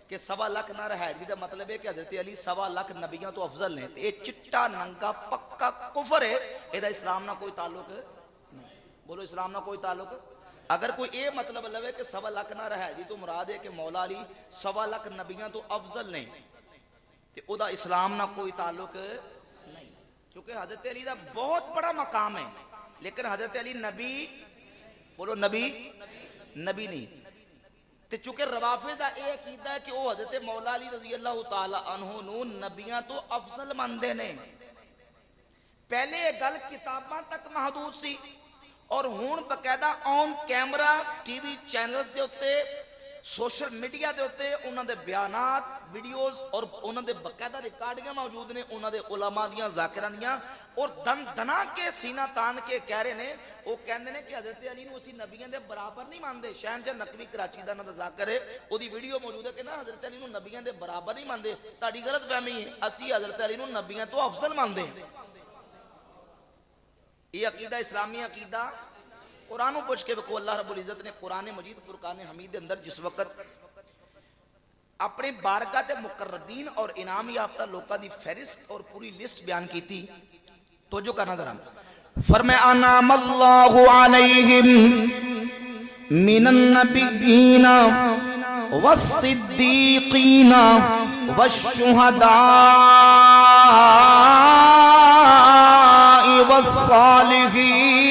کہ 1.25 لاکھ نہ رہائدگی کا مطلب ہے کہ حضرت علی 1.25 لاکھ نبیوں تو افضل ہیں تو یہ چٹا ننگا پکا کفر ہے یہ اسلام نہ کوئی تعلق نہیں بولو اسلام نہ کوئی تعلق اگر کوئی یہ مطلب لوے کہ 1.25 لاکھ نہ رہائدگی تو مراد ہے کہ مولا علی 1.25 لاکھ نبیوں تو افضل نہیں تو او دا اسلام نہ کوئی تعلق نہیں کیونکہ حضرت علی دا بہت بڑا مقام ہے لیکن حضرت علی نبی بولو نبی نہیں تے چونکہ روافض دا اے عقیدہ ہے کہ وہ حضرت مولا علی رضی اللہ تعالی عنہ نو نبیاں تو افضل مندے نے پہلے یہ گل کتاباں تک محدود سی اور ہون باقاعدہ آن کیمرہ ٹی وی چینلز دے ہوتے سوشل میڈیا دے ہوتے انہاں دے بیانات ویڈیوز اور انہاں دے باقاعدہ ریکارڈنگاں موجود نے انہاں دے علماء دیاں ذاکراں دیاں اور دن دنا کے سینہ تان کے کہہ رہے نے وہ کہندے نے کہ حضرت علی نو اسی نبیوں دے برابر نہیں مانتے شہنشاہ نقوی کراچی دا نہ ذکر ہے او دی ویڈیو موجود ہے کہ نا حضرت علی نو نبیوں دے برابر نہیں مانتے تہاڈی غلط فہمی ہے اسی حضرت علی نو نبیوں تو افضل مانتے ہیں یہ عقیدہ اسلامی عقیدہ قرآن کو پوچھ کے کو اللہ رب العزت نے قرآن مجید فرقان حمید اندر جس وقت اپنے بارگاہ تے مقربین اور انعام یافتہ لوکاں دی فہرست اور پوری لسٹ بیان کی تھی تو جو کرنا ذرا فرمایا انعم اللہ علیہم من النبیین والصدیقین والشہداء والصالحین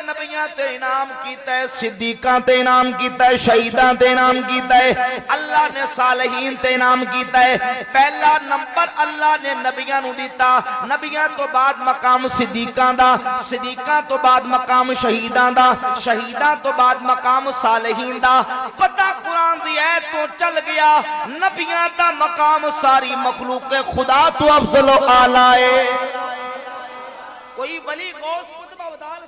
نبیاں تے انعام کیتا ہے صدیقاں تے انعام کیتا ہے شہیداں تے انعام کیتا ہے اللہ نے صالحین تے انعام کیتا ہے پہلا نمبر اللہ نے نبیاں نو دیتا نبیاں تو بعد مقام صدیقاں دا صدیقاں تو بعد مقام شہیداں دا شہیداں تو بعد مقام صالحین دا پتہ قرآن دی ہے تو چل گیا نبیاں دا مقام ساری مخلوق خدا تو افضل و اعلی ہے کوئی ولی غوث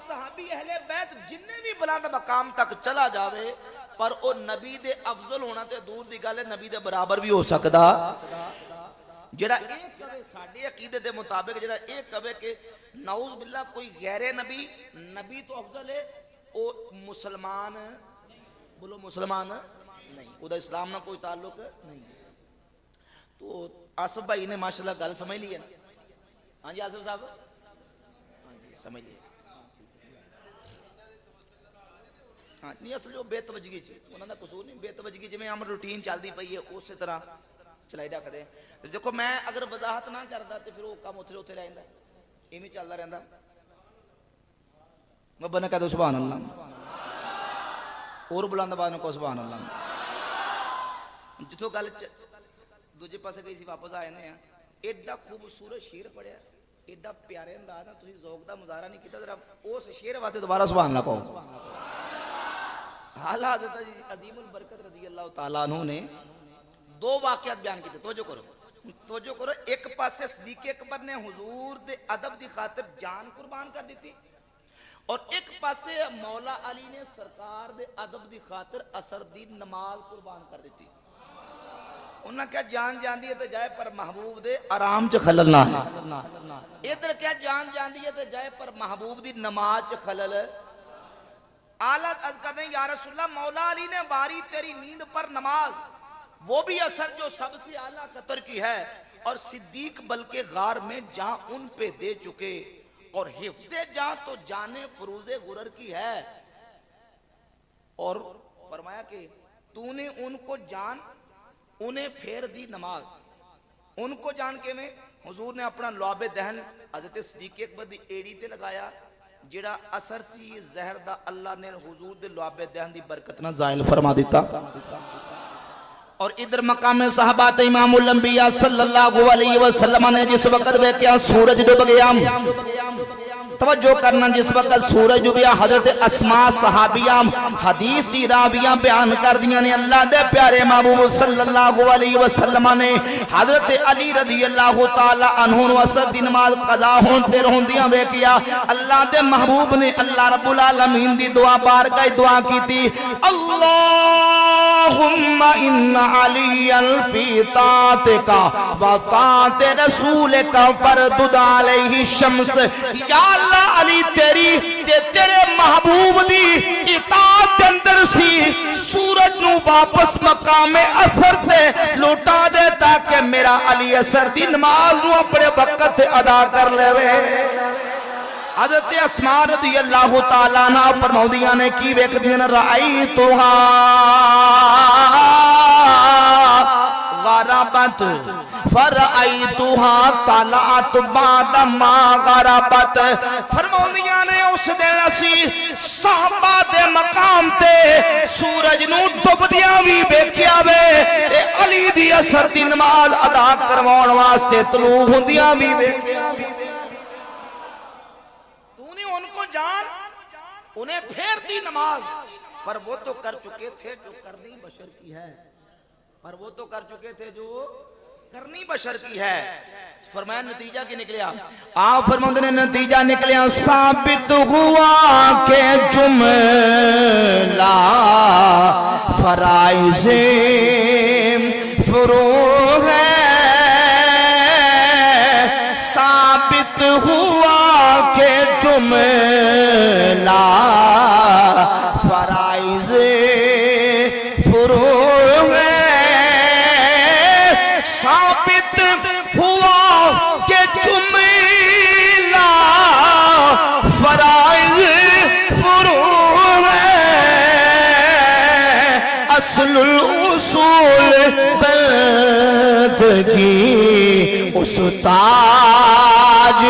صحابی اہل بیت جننے بھی بلند مقام تک چلا جاوے پر او نبی دے افضل ہونا تے دور دی گل ہے نبی دے برابر بھی ہو سکدا جڑا ایک کہے ساڈے عقیدے دے مطابق جڑا ایک کہے کہ نعوذ باللہ کوئی غیر نبی تو افضل ہے او مسلمان بولو مسلمان نہیں او دا اسلام نہ کوئی تعلق نہیں تو آصف بھائی نے ماشاءاللہ گل سمجھ لی ہے ہاں جی آصف صاحب ہاں جی سمجھ لی ہاں نہیں اصل جو بے توجگی چی انہوں نے قصور نہیں بے توجگی جی میں ہم روٹین چل دی پئی ہے اسی طرح چلائی رکھ دے دیکھو میں اگر وضاحت نہ کردا تے پھر وہ کام اتھے رہندا ایویں چلدا رہندا رب نے کہا تو سبحان اللہ اور بلند آواز نال کو سبحان اللہ جتھوں گل دوجے پاسے گئی سی واپس آئے نے ایڈا خوبصورت شعر پڑھیا ایڈا پیارے انداز نال تسی ذوق دا مظاہرہ نہیں کیتا ذرا اس شعر واسطے دوبارہ سبحان اللہ کہو حالہ حضرت عظیم البرکت رضی اللہ تعالیٰ عنہ نے دو واقعات بیان کی تھے توجہ کرو ایک پاسے صدیق اکبر نے حضور دے ادب دی خاطر جان قربان کر دی تھی اور ایک پاسے مولا علی نے سرکار دے ادب دی خاطر اثر دی نماز قربان کر دی تھی انہاں کیا جان جان دی ہے تو جائے پر محبوب دے آرام چ خلل نہ ہے ادھر کیا جان جان دی ہے تو جائے پر محبوب دی نماز چ خلل آلت از کہتے ہیں یا رسول اللہ مولا علی نے واری تیری نیند پر نماز وہ بھی اثر جو سب سے اعلیٰ قطر کی ہے اور صدیق بلکہ غار میں جان ان پہ دے چکے اور حفظ جان تو جانے فروز غرر کی ہے اور فرمایا کہ تو نے ان کو جان انہیں پھیر دی نماز ان کو جان کے میں حضور نے اپنا لعاب دہن حضرت صدیق اکبر دی ایڑی تے لگایا جڑا اثر سی زہر دا اللہ نے حضور دے لعاب دہن دی برکت نہ زائل فرما دیتا اور ادھر مقام صحابات امام الانبیاء صلی اللہ علیہ وسلم نے جس وقت ویکھیا سورج ڈوب گیا توجہ کرنا جس وقت سورج ڈوبیا حضرت اسماء صحابیہ حدیث دی راویاں بیان کر دیاں نے اللہ دے پیارے محبوب صلی اللہ علیہ وسلم نے حضرت علی رضی اللہ تعالی عنہ نو عصر دی نماز قضا ہونتے رہندیاں ویکھیا اللہ دے محبوب نے اللہ رب العالمین دی دعا بارگاہ دعا کیتی اللہم ان علی فی طاعتک و طاعت رسولک فردد علیہ الشمس یا اللہ علی تیری تیرے محبوب دی اطاعت اندر سی سورج نو واپس مقام اثر سے لوٹا دے تاکہ میرا علی اثر دی نماز نو اپنے وقت ادا کر لے وے حضرت اسماء رضی اللہ تعالیٰ عنہ فرماؤدیاں نے کی ویک دین رأیتوہا غربت فرأیتوہا طلعت بعد ما غربت فرماؤدیاں نے اس دن اسی صحابہ دے مقام تے سورج نو ڈوب دیاں بھی بیکیا وے تے علی دی اثر دی نماز ادا کرواؤن واسطے طلوع ہوندیاں بھی بیکیا جان انہیں پھیر دی نماز پر وہ تو کر چکے تھے جو کرنی بشر کی ہے پر وہ تو کر چکے تھے جو کرنی بشر کی ہے فرمایا نتیجہ کی نکلیا آپ فرماتے نے نتیجہ نکلیا ثابت ہوا کہ جملہ فرائض فروغ ہے ثابت ہوا کہ جملہ فرائض فروغ ہے ثابت ہوا کہ جملہ فرائض فروغ ہے اصل الاصول بندگی استاج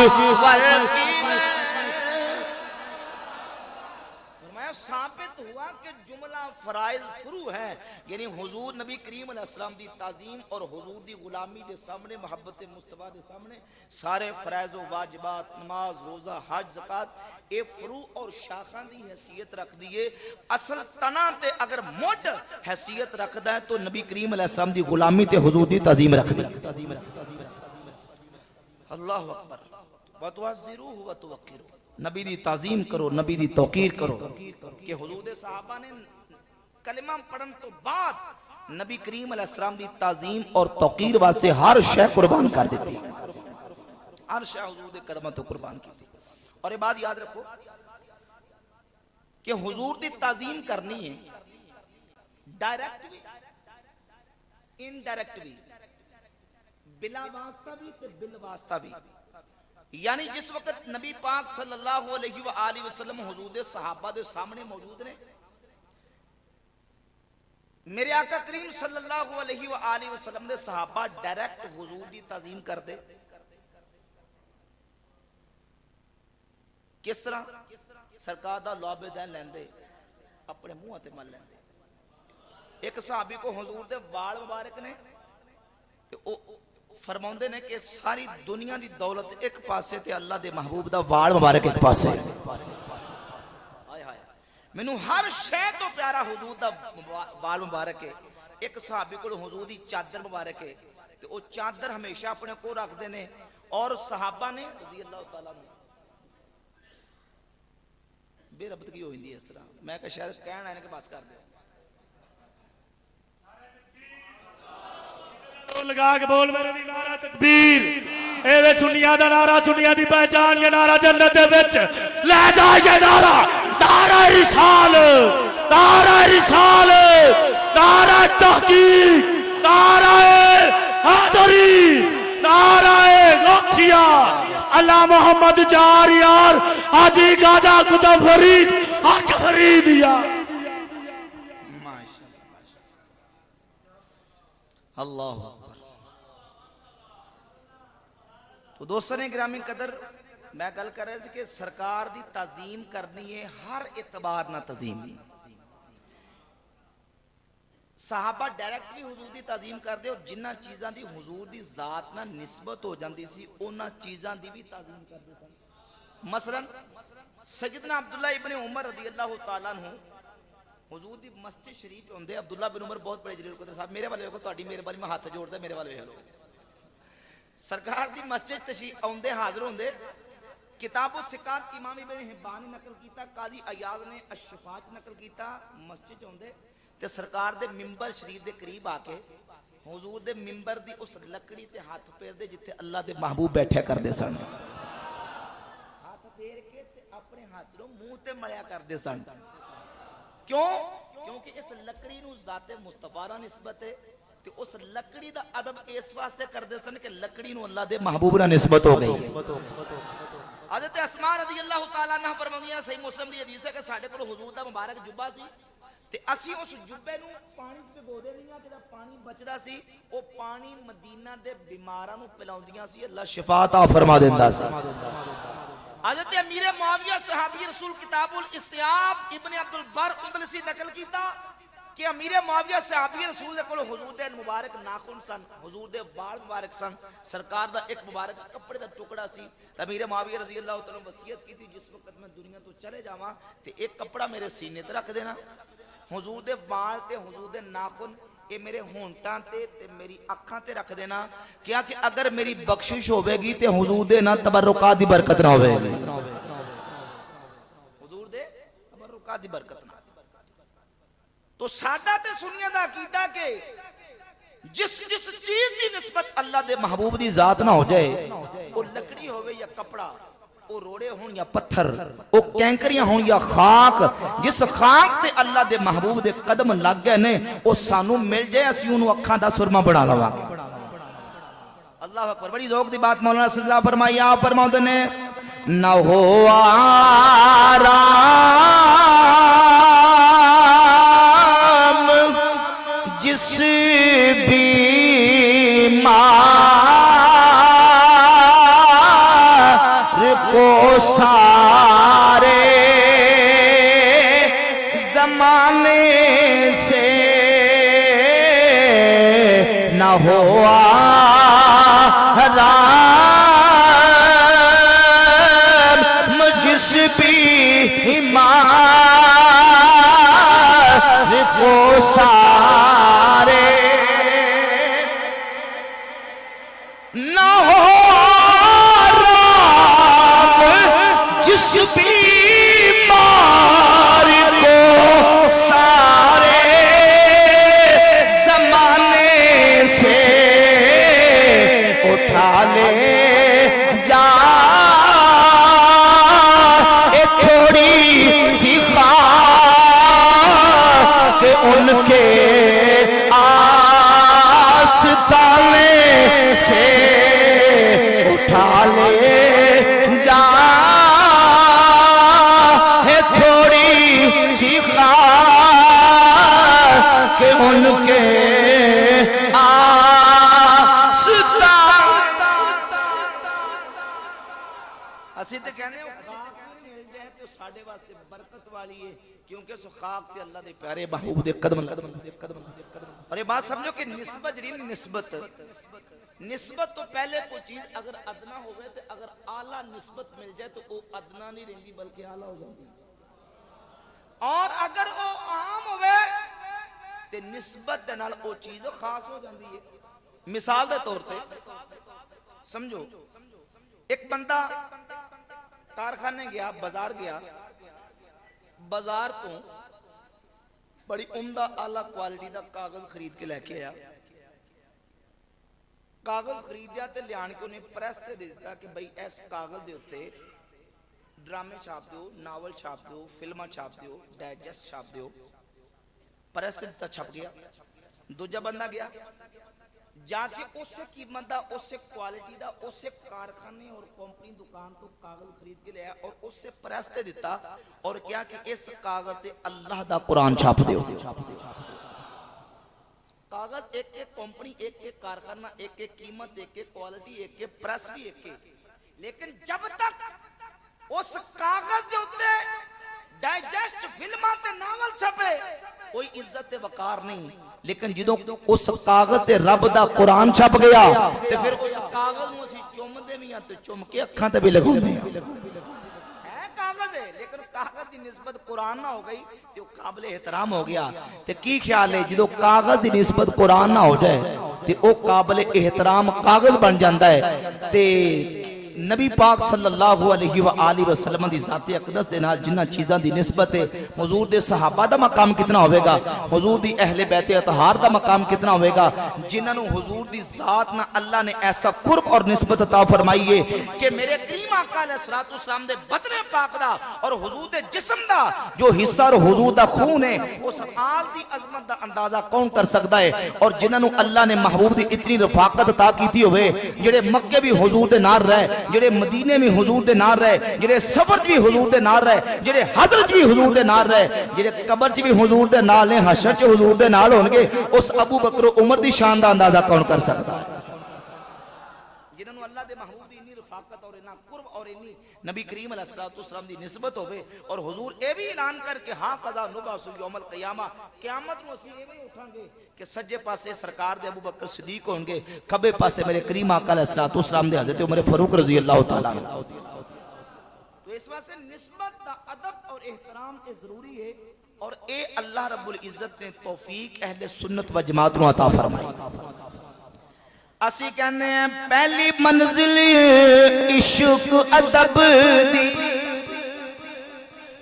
ثابت ہوا کہ جملہ فرائض فرو ہے یعنی حضور نبی کریم علیہ السلام دی تعظیم اور حضور دی غلامی دے سامنے محبت مصطفیٰ دے سامنے سارے فرائض و واجبات نماز روزہ حج زکات اے فرو اور شاخاں دی حیثیت رکھ دیئے اصل تنا تے اگر موٹ حیثیت رکھ دا ہے تو نبی کریم علیہ السلام دی غلامی تے حضور دی تعظیم رکھ دی اللہ اکبر وَتُعَزِّرُوهُ وَتُوَقِّرُوهُ نبی دی تعظیم کرو نبی دی توقیر کرو کہ حضور صحابہ نے کلمہ پڑھن تو بعد نبی کریم علیہ السلام دی تعظیم اور توقیر واسطے ہر شے قربان کر دیتی ہر شے حضور دے قدمہ تو قربان کی تھی اور یہ بات یاد رکھو کہ حضور دی تعظیم کرنی ہے ڈائریکٹ بھی انڈائریکٹ بھی بلا واسطہ بھی تے بل واسطہ بھی یعنی جس وقت نبی پاک صلی اللہ علیہ وآلہ وسلم حضور دے صحابہ دے سامنے موجود نے میرے آقا کریم صلی اللہ علیہ وآلہ وسلم دے صحابہ ڈائریکٹ حضور دی تعظیم کر دے کس طرح سرکار دا لعب دین لیندے اپنے منہ تے مل لیندے ایک صحابی کو حضور دے وال مبارک نے فرماؤندے نے کہ ساری دنیا دی دولت ایک پاسے تے اللہ دے محبوب دا وال مبارک ایک پاسے میں نو ہر شے تو پیارا حضور دا وال مبارک ہے ایک صحابی کو حضور دی چادر مبارک ہے کہ وہ چادر ہمیشہ اپنے کو رکھ دینے اور صحابہ نے رضی اللہ تعالیٰ نے بے ربط کی ہوئی اس طرح میں کہ شاید کہنا ہے کہ بس کر دے لگا کے بول میرے دی نعرہ تکبیر اے وے چنیا دا نعرہ چنیا دی پہچان یہ نعرہ جنت دے وچ لے جا یہ نعرہ نعرہ رسال نعرہ رسال نعرہ تحقیق نعرہ حیدری نعرہ غوثیہ اللہ محمد جار یار حاجی گاجا کتب فرید حق فرید یار اللہ تو دوستان گرامی قدر میں گل کر رہے تھے کہ سرکار دی تعظیم کرنی ہے ہر اعتبار نہ تعظیم صحابہ ڈائریکٹ بھی حضور دی تعظیم کر دے اور جنہ چیزاں دی حضور دی ذات نہ نسبت ہو جاندی سی اونا چیزاں دی بھی تعظیم کر دے سن مثلا سیدنا عبداللہ ابن عمر رضی اللہ تعالیٰ عنہ حضور دی مسجد شریف ہوندے عبداللہ بن عمر بہت بڑے جلیل قدر صاحب میرے والے دیکھو تہاڈی مہربانی میں ہاتھ جوڑدا میرے والے ویکھ لو سرکار دی مسجد تشریف آوندے حاضر ہوندے کتاب الثقات امام ابن حبان نے نقل کیتا قاضی ایاض نے الشفاعت نقل کیتا مسجد ہوندے تے سرکار دے ممبر شریف دے قریب آ کے حضور دے ممبر دی اس لکڑی تے ہاتھ پھیر دے جتھے اللہ دے محبوب بیٹھے کردے سن ہاتھ پھیر کے تے اپنے ہاتھ نوں منہ تے ملیا کردے سن کیوں کیونکہ اس لکڑی نو ذات مصطفیٰ نال نسبت ہے تے اس لکڑی دا ادب اس واسطے کردے سن کہ لکڑی نو اللہ دے محبوب نال نسبت ہو گئی حضرت اسماء رضی اللہ تعالیٰ عنہ فرماندیاں صحیح مسلم دی حدیث ہے کہ ساڈے کول حضور دا مبارک جبہ سی تے اسی اس جبے نو پانی تے بھگو دیندیاں تے پانی بچدا سی او پانی مدینہ دے بیماراں نو پلاوندیاں سی اللہ شفا عطا فرما دیندا سی حضرت امیر معاویہ صحابی رسول کتاب الاستیاب ابن عبد البر اندلسی نقل کیتا کہ امیر معاویہ صحابی رسول دے کول حضور دے مبارک ناخن سن حضور دے بال مبارک سن سرکار دا ایک مبارک کپڑے دا ٹکڑا سی امیر معاویہ رضی اللہ تعالی عنہ وصیت کی تھی جس وقت میں دنیا تو چلے جاواں تے ایک کپڑا میرے سینے تے رکھ دینا حضور دے بال تے حضور دے ناخن یہ میرے ہونٹاں تے میری اکھاں تے رکھ دینا کیا کہ اگر میری بخشش ہوے گی تے حضور دے نہ تبرکات دی برکت نہ ہوے گی حضور دے تبرکات دی برکت نہ تو ساڈا تے سنیاں دا عقیدہ کہ جس چیز دی نسبت اللہ دے محبوب دی ذات نہ ہو جائے وہ لکڑی ہوے یا کپڑا وہ روڑے ہون یا پتھر وہ کینکریاں ہون یا خاک جس خاک تے اللہ دے محبوب دے قدم لگ گئے نے وہ سانو مل جائے اسی انہوں اکھاں دا سرما بنا لوا اللہ اکبر بڑی ذوق دی بات مولانا صلی اللہ فرمائی آپ فرماؤں نے نہ ہو آرام جس کو سارے زمانے سے نہ ہو آرام جس بیمار کو سارے نہ ہو بیمار کو سارے زمانے سے اٹھا لے جا تھوڑی سی خواہ کہ ان کے آستانے سے اٹھا لے جا کہ ان کے اسی تے کہنے خاک مل جائے تو ساڈے واسطے برکت والی ہے کیونکہ سو خاک تے اللہ دے پیارے محبوب دے قدم اور یہ بات سمجھو کہ نسبت جڑی نسبت تو پہلے کوئی چیز اگر ادنا ہوئے تو اگر اعلیٰ نسبت مل جائے تو وہ ادنا نہیں رہندی بلکہ اعلیٰ ہو جاتی اور اگر وہ عام ہوئے تے نسبت دے نال وہ چیز خاص ہو جاندی ہے مثال دے طور سے سمجھو ایک بندہ کارخانے گیا بازار گیا بازار تو بڑی عمدہ اعلیٰ کوالٹی دا کاغذ خرید کے لے کے آیا کاغذ خریدیا تے لیان کے انہیں پریس تے دیتا کہ بھئی ایس کاغذ دے ہوتے ڈرامے چھاپ دیو ناول چھاپ دیو فلمہ چھاپ دیو ڈائجسٹ چھاپ دیو پریس تے دیتا چھپ گیا دوجہ بندہ گیا جا کے اس سے قیمت دا اس سے کوالٹی دا اس سے کارخانے اور کمپنی دکان تو کاغذ خرید کے لیا اور اس سے پریس تے دیتا اور کیا کہ اس کاغذ تے اللہ دا قرآن چھاپ دیو کاغذ ایک ایک کمپنی ایک ایک کارخانہ ایک ایک قیمت ایک ایک کوالٹی ایک ایک پریس بھی ایک ایک لیکن جب تک اس کاغذ دے ہوتے ڈائجسٹ فلمہ تے ناول چھپے کوئی عزت وقار نہیں لیکن جدوں اس کاغذ تے رب دا قرآن چھپ گیا تے پھر اس کاغذ میں اسی چوم دے بھی ہیں تے چوم کے اکھاں تے بھی لگوں دے ہیں نسبت قرآن نہ ہو گئی تو قابل احترام ہو گیا. تے کی خیال ہے جدو کاغذ دی نسبت قرآن نہ ہو جائے تے او قابل احترام کاغذ بن جاندہ ہے. تے نبی پاک صلی اللہ علیہ وآلہ وسلم دی ذات اقدس دے نال جنہ چیزاں دی نسبت ہے, حضور دے صحابہ دا مقام کتنا ہوئے گا, حضور دی اہل بیت اطہار دا مقام کتنا ہوئے گا, جنہاں نو حضور دی ذات نہ اللہ نے ایسا قرب اور نسبت عطا فرمائیے کہ میرے کریم آقا علیہ السلام دے بدن پاک دا اور حضور دے جسم دا جو حصہ اور حضور دا خون ہے اس آل دی عظمت دا اندازہ کون کر سکتا ہے. اور جنہاں نو اللہ نے محبوب دی اتنی رفاقت عطا کیتی ہوئے, جڑے مکے بھی حضور دے نال رہے, جڑے مدینے میں حضور دے نال رہے, جڑے سفر بھی حضور دے نال رہے, جڑے حضرت بھی حضور دے نال رہے, جڑے قبر بھی حضور دے نال نے, حشر چ حضور دے نال ہونگے, اس ابو بکر و عمر دی شان دا اندازہ کون کر سکتا ہے. جنہاں نو اللہ دے محبوب دی اتنی رفاقت اور اتنا قرب اور اتنی نبی کریم علیہ السلام دی نسبت ہوئے, اور حضور اے بھی اعلان کر کے ہاں قضا نبعث یوم القیامہ, قیامت میں اسی اے بھی اٹھاں گے کہ سجے پاسے سرکار دے ابو بکر صدیق ہونگے, کھبے پاسے میرے کریم آقا علیہ السلام دے حضرت عمر فاروق رضی اللہ تعالیٰ عنہ. تو اس واسطے نسبت دا ادب اور احترام اے ضروری ہے, اور اے اللہ رب العزت نے توفیق اہل سنت و جماعت نو عطا فرمائی. اسی کہنے ہیں پہلی منزل عشق ادب دی,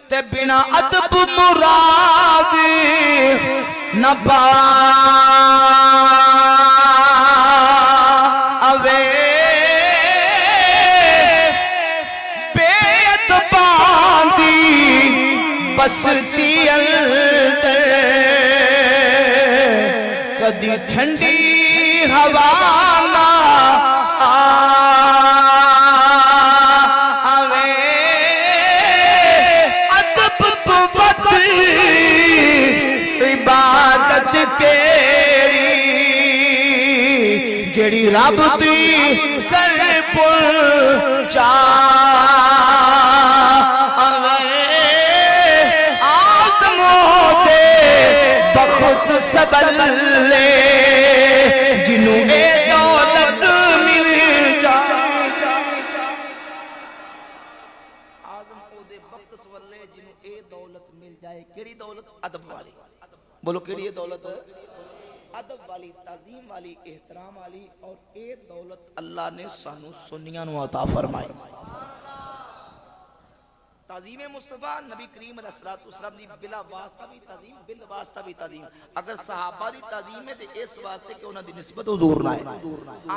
تے بنا ادب مراد نہ پاوے, بے ادباں دی بستی اندر کدی ٹھنڈی ہوا نہ آوے, ادب بود عبادت کیڑی جڑی رب دی کر پہنچا بخت سبل لے جنوں اے دولت مل جائے, آزم او دے بخت سبل لے جنوں اے دولت مل جائے. کیڑی دولت؟ ادب والی. بولو کیڑی دولت ہے؟ ادب والی, تعظیم والی, احترام والی, اور اے دولت اللہ نے سانو سنیاں نو عطا فرمائی. تعظیم مصطفیٰ نبی کریم علیہ السلام دی بلا واسطہ بھی تعظیم, بل واسطہ بھی تعظیم. اگر صحابہ دی تعظیم ہے تے اس واسطے کہ انہاں دی نسبت حضور نہ ہے,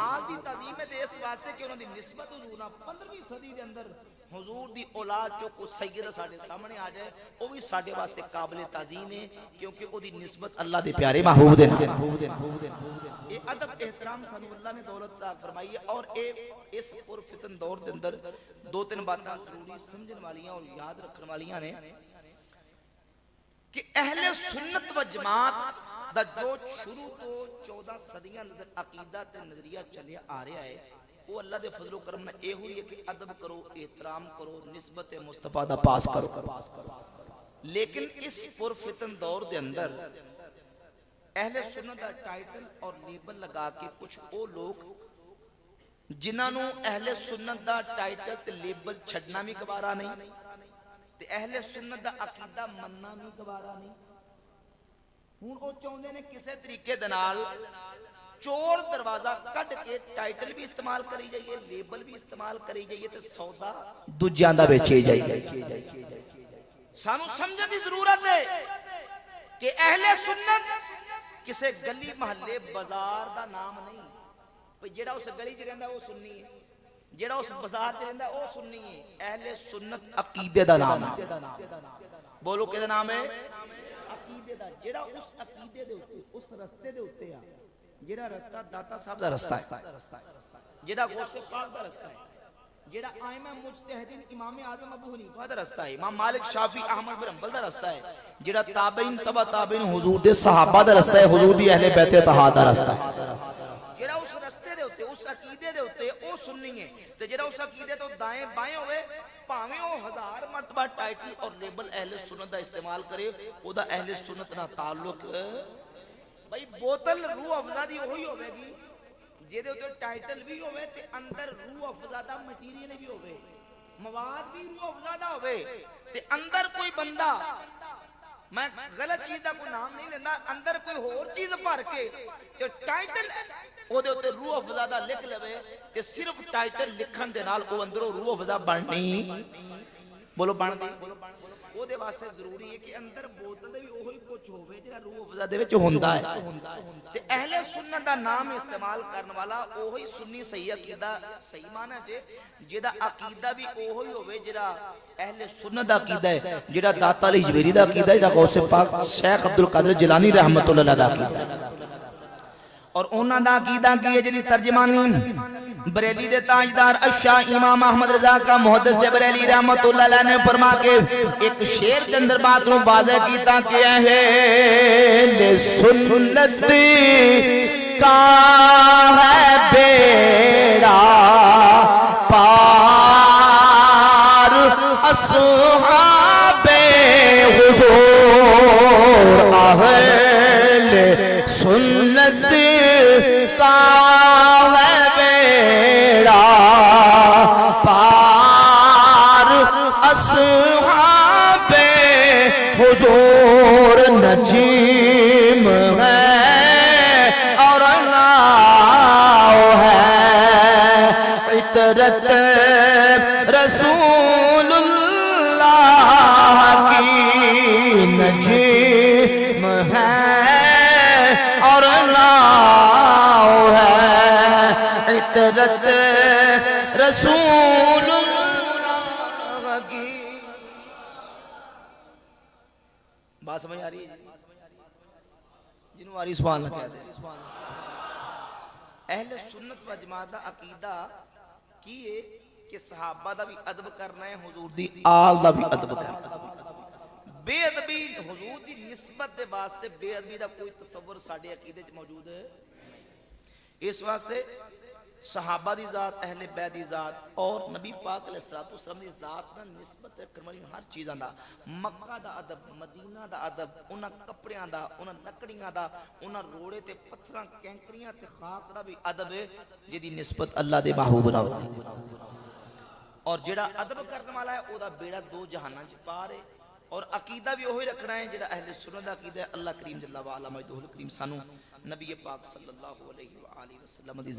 آل دی تعظیم ہے تے اس واسطے کہ انہاں دی نسبت حضور نہ. 15ویں صدی دے اندر حضور دی اولاد جو کو سید ساڈے سامنے آ جائے وہ بھی ساڈے واسطے قابل تعظیم ہے, کیونکہ او دی نسبت اللہ دے پیارے محبوب دے نال. اے ادب احترام سانو اللہ نے دولت عطا فرمائی ہے, اور اے اس پر فتن دور دے اندر دو تین باتاں ضروری سمجھن والیاں اور یاد رکھن والیاں نے کہ اہل سنت و جماعت دا جو شروع تو 14 صدیاں عقیدہ تے نظریہ چلے آ رہا ہے, وہ اللہ دے فضل و کرم نے اے ہوئی ہے کہ ادب کرو, احترام کرو, نسبت مصطفیٰ دا پاس کرو. لیکن اس پر فتن دور دے اندر اہل سنت دا ٹائٹل اور لیبل لگا کے کچھ او لوگ جنہاں نو اہل سنت دا ٹائٹل تے لیبل چھڑنا بھی گوارا نہیں, تے اہل سنت دا عقیدہ مننا بھی گوارا نہیں. ہن او چاہندے نے کسے طریقے دے نال چور دروازہ کٹ کے ٹائٹل بھی استعمال کری جائیے, لیبل بھی استعمال کری جائیے, تے سودا دوجیاں دا بیچے جائیے. سانو سمجھن دی ضرورت ہے کہ اہل سنت کسے گلی محلے بازار دا نام نہیں, پہ جیڑا اس گلی چ رہندا وہ سنی ہے, جیڑا اس بازار چ رہندا وہ سنی ہے. اہل سنت عقیدے دا نام ہے. بولو کہدا نام ہے؟ عقیدے دا. جیڑا اس عقیدے دے اوتے, اس رستے دے اوتے آ, جیڑا رستہ داتا صاحب دا رستہ ہے, جیڑا غوث پاک دا رستہ ہے, جیڑا ائمہ مجتہدین امام اعظم ابو حنیفہ دا رستہ ہے, امام مالک شافعی احمد بن حنبل دا رستہ ہے, جیڑا تابعین تبع تابعین حضور دے صحابہ دا رستہ ہے, حضور دی اہل بیت اطہار دا رستہ ہے. جیڑا اس رستے دے ہوتے, اس عقیدے دے ہوتے او سننی ہے, تے جیڑا اس عقیدے تو دائیں بائیں ہوئے پاویں او 1000 مرتبہ ٹائٹل اور لیبل اہل سنت دا استعمال کرے, او دا اہل سنت نہ تعلق. بھائی بوتل روح افزا دی وہی ہوے گی جے دے اوتے ٹائٹل بھی ہوے تے اندر روح افزا دا مٹیریل بھی ہوے. مواد بھی روح افزا دا ہوئے تے اندر کوئی بندہ میں غلط چیز دا کوئی نام نہیں لینا اندر کوئی اور چیز بھر کے تے ٹائٹل او دے اوتے روح افزا دا لکھ لوے تے صرف ٹائٹل لکھن دے نال او اندروں روح افزا بننی بولو بن دی او دے واسطے ضروری ہے کہ اندر بوتل دے بھی اوہی کچھ ہوے جڑا روح افزا دے وچ ہوندا ہے تے اہل سنت دا نام استعمال کرن والا اوہی سنی صحیح عقیدہ صحیح معنی چ جدا عقیدہ بھی اوہی ہوے جڑا اہل سنت دا عقیدہ ہے جڑا داتا علی جویری دا عقیدہ ہے جڑا غوث پاک شیخ عبدالقادر جیلانی رحمت اللہ علیہ دا عقیدہ اور انہاں دا عقیدہ کی ہے جڑی ترجمانی بریلی دے تاجدار اشاہ امام احمد رضا کا محدث بریلی رحمت اللہ علیہ نے فرما کے ایک شعر کے اندر بات رو واضح کیتا کہ اہل سنت کا ہے بیڑا پار اصحاب حضور اہل سنت کا ہے بیڑا پار اصحاب حضور نجیم ہے اور ناؤ ہے عطرت رسول اللہ کی نجیم ہے اور ناؤ ہے عطرت رسول اللہ کی بات سمجھ آ رہی ہے جنہوں آ رہی سبحان اللہ کہتے ہیں اہل سنت و جماعت دا عقیدہ کی ہے کہ صحابہ دا بھی ادب کرنا ہے حضور دی آل دا بھی ادب کرنا ہے بے ادبی حضور دی نسبت دے واسطے بے ادبی دا کوئی تصور ساڑھے عقیدے موجود ہے اس واسطے صحابہ دی ذات اہل بیت دی ذات اور نبی پاک علیہ السلام دی ذات نہ نسبت کرمالی ہر چیزاں دا مکہ دا ادب مدینہ دا ادب انہاں کپڑیاں دا انہاں لکڑیاں دا انہاں روڑے تے پتھراں کینکریاں تے خاک دا بھی ادب ہے جدی نسبت اللہ دے محبوب نال اور جڑا ادب کرنے والا ہے او دا بیڑا دو جہاناں چ پار ہے اور عقیدہ بھی وہی رکھنا ہے جڑا اہل سنت دا عقیدہ ہے اللہ کریم جل وعلا مجدہ الکریم سانو نبی پاک صلی اللہ علیہ وآلہ وسلم دی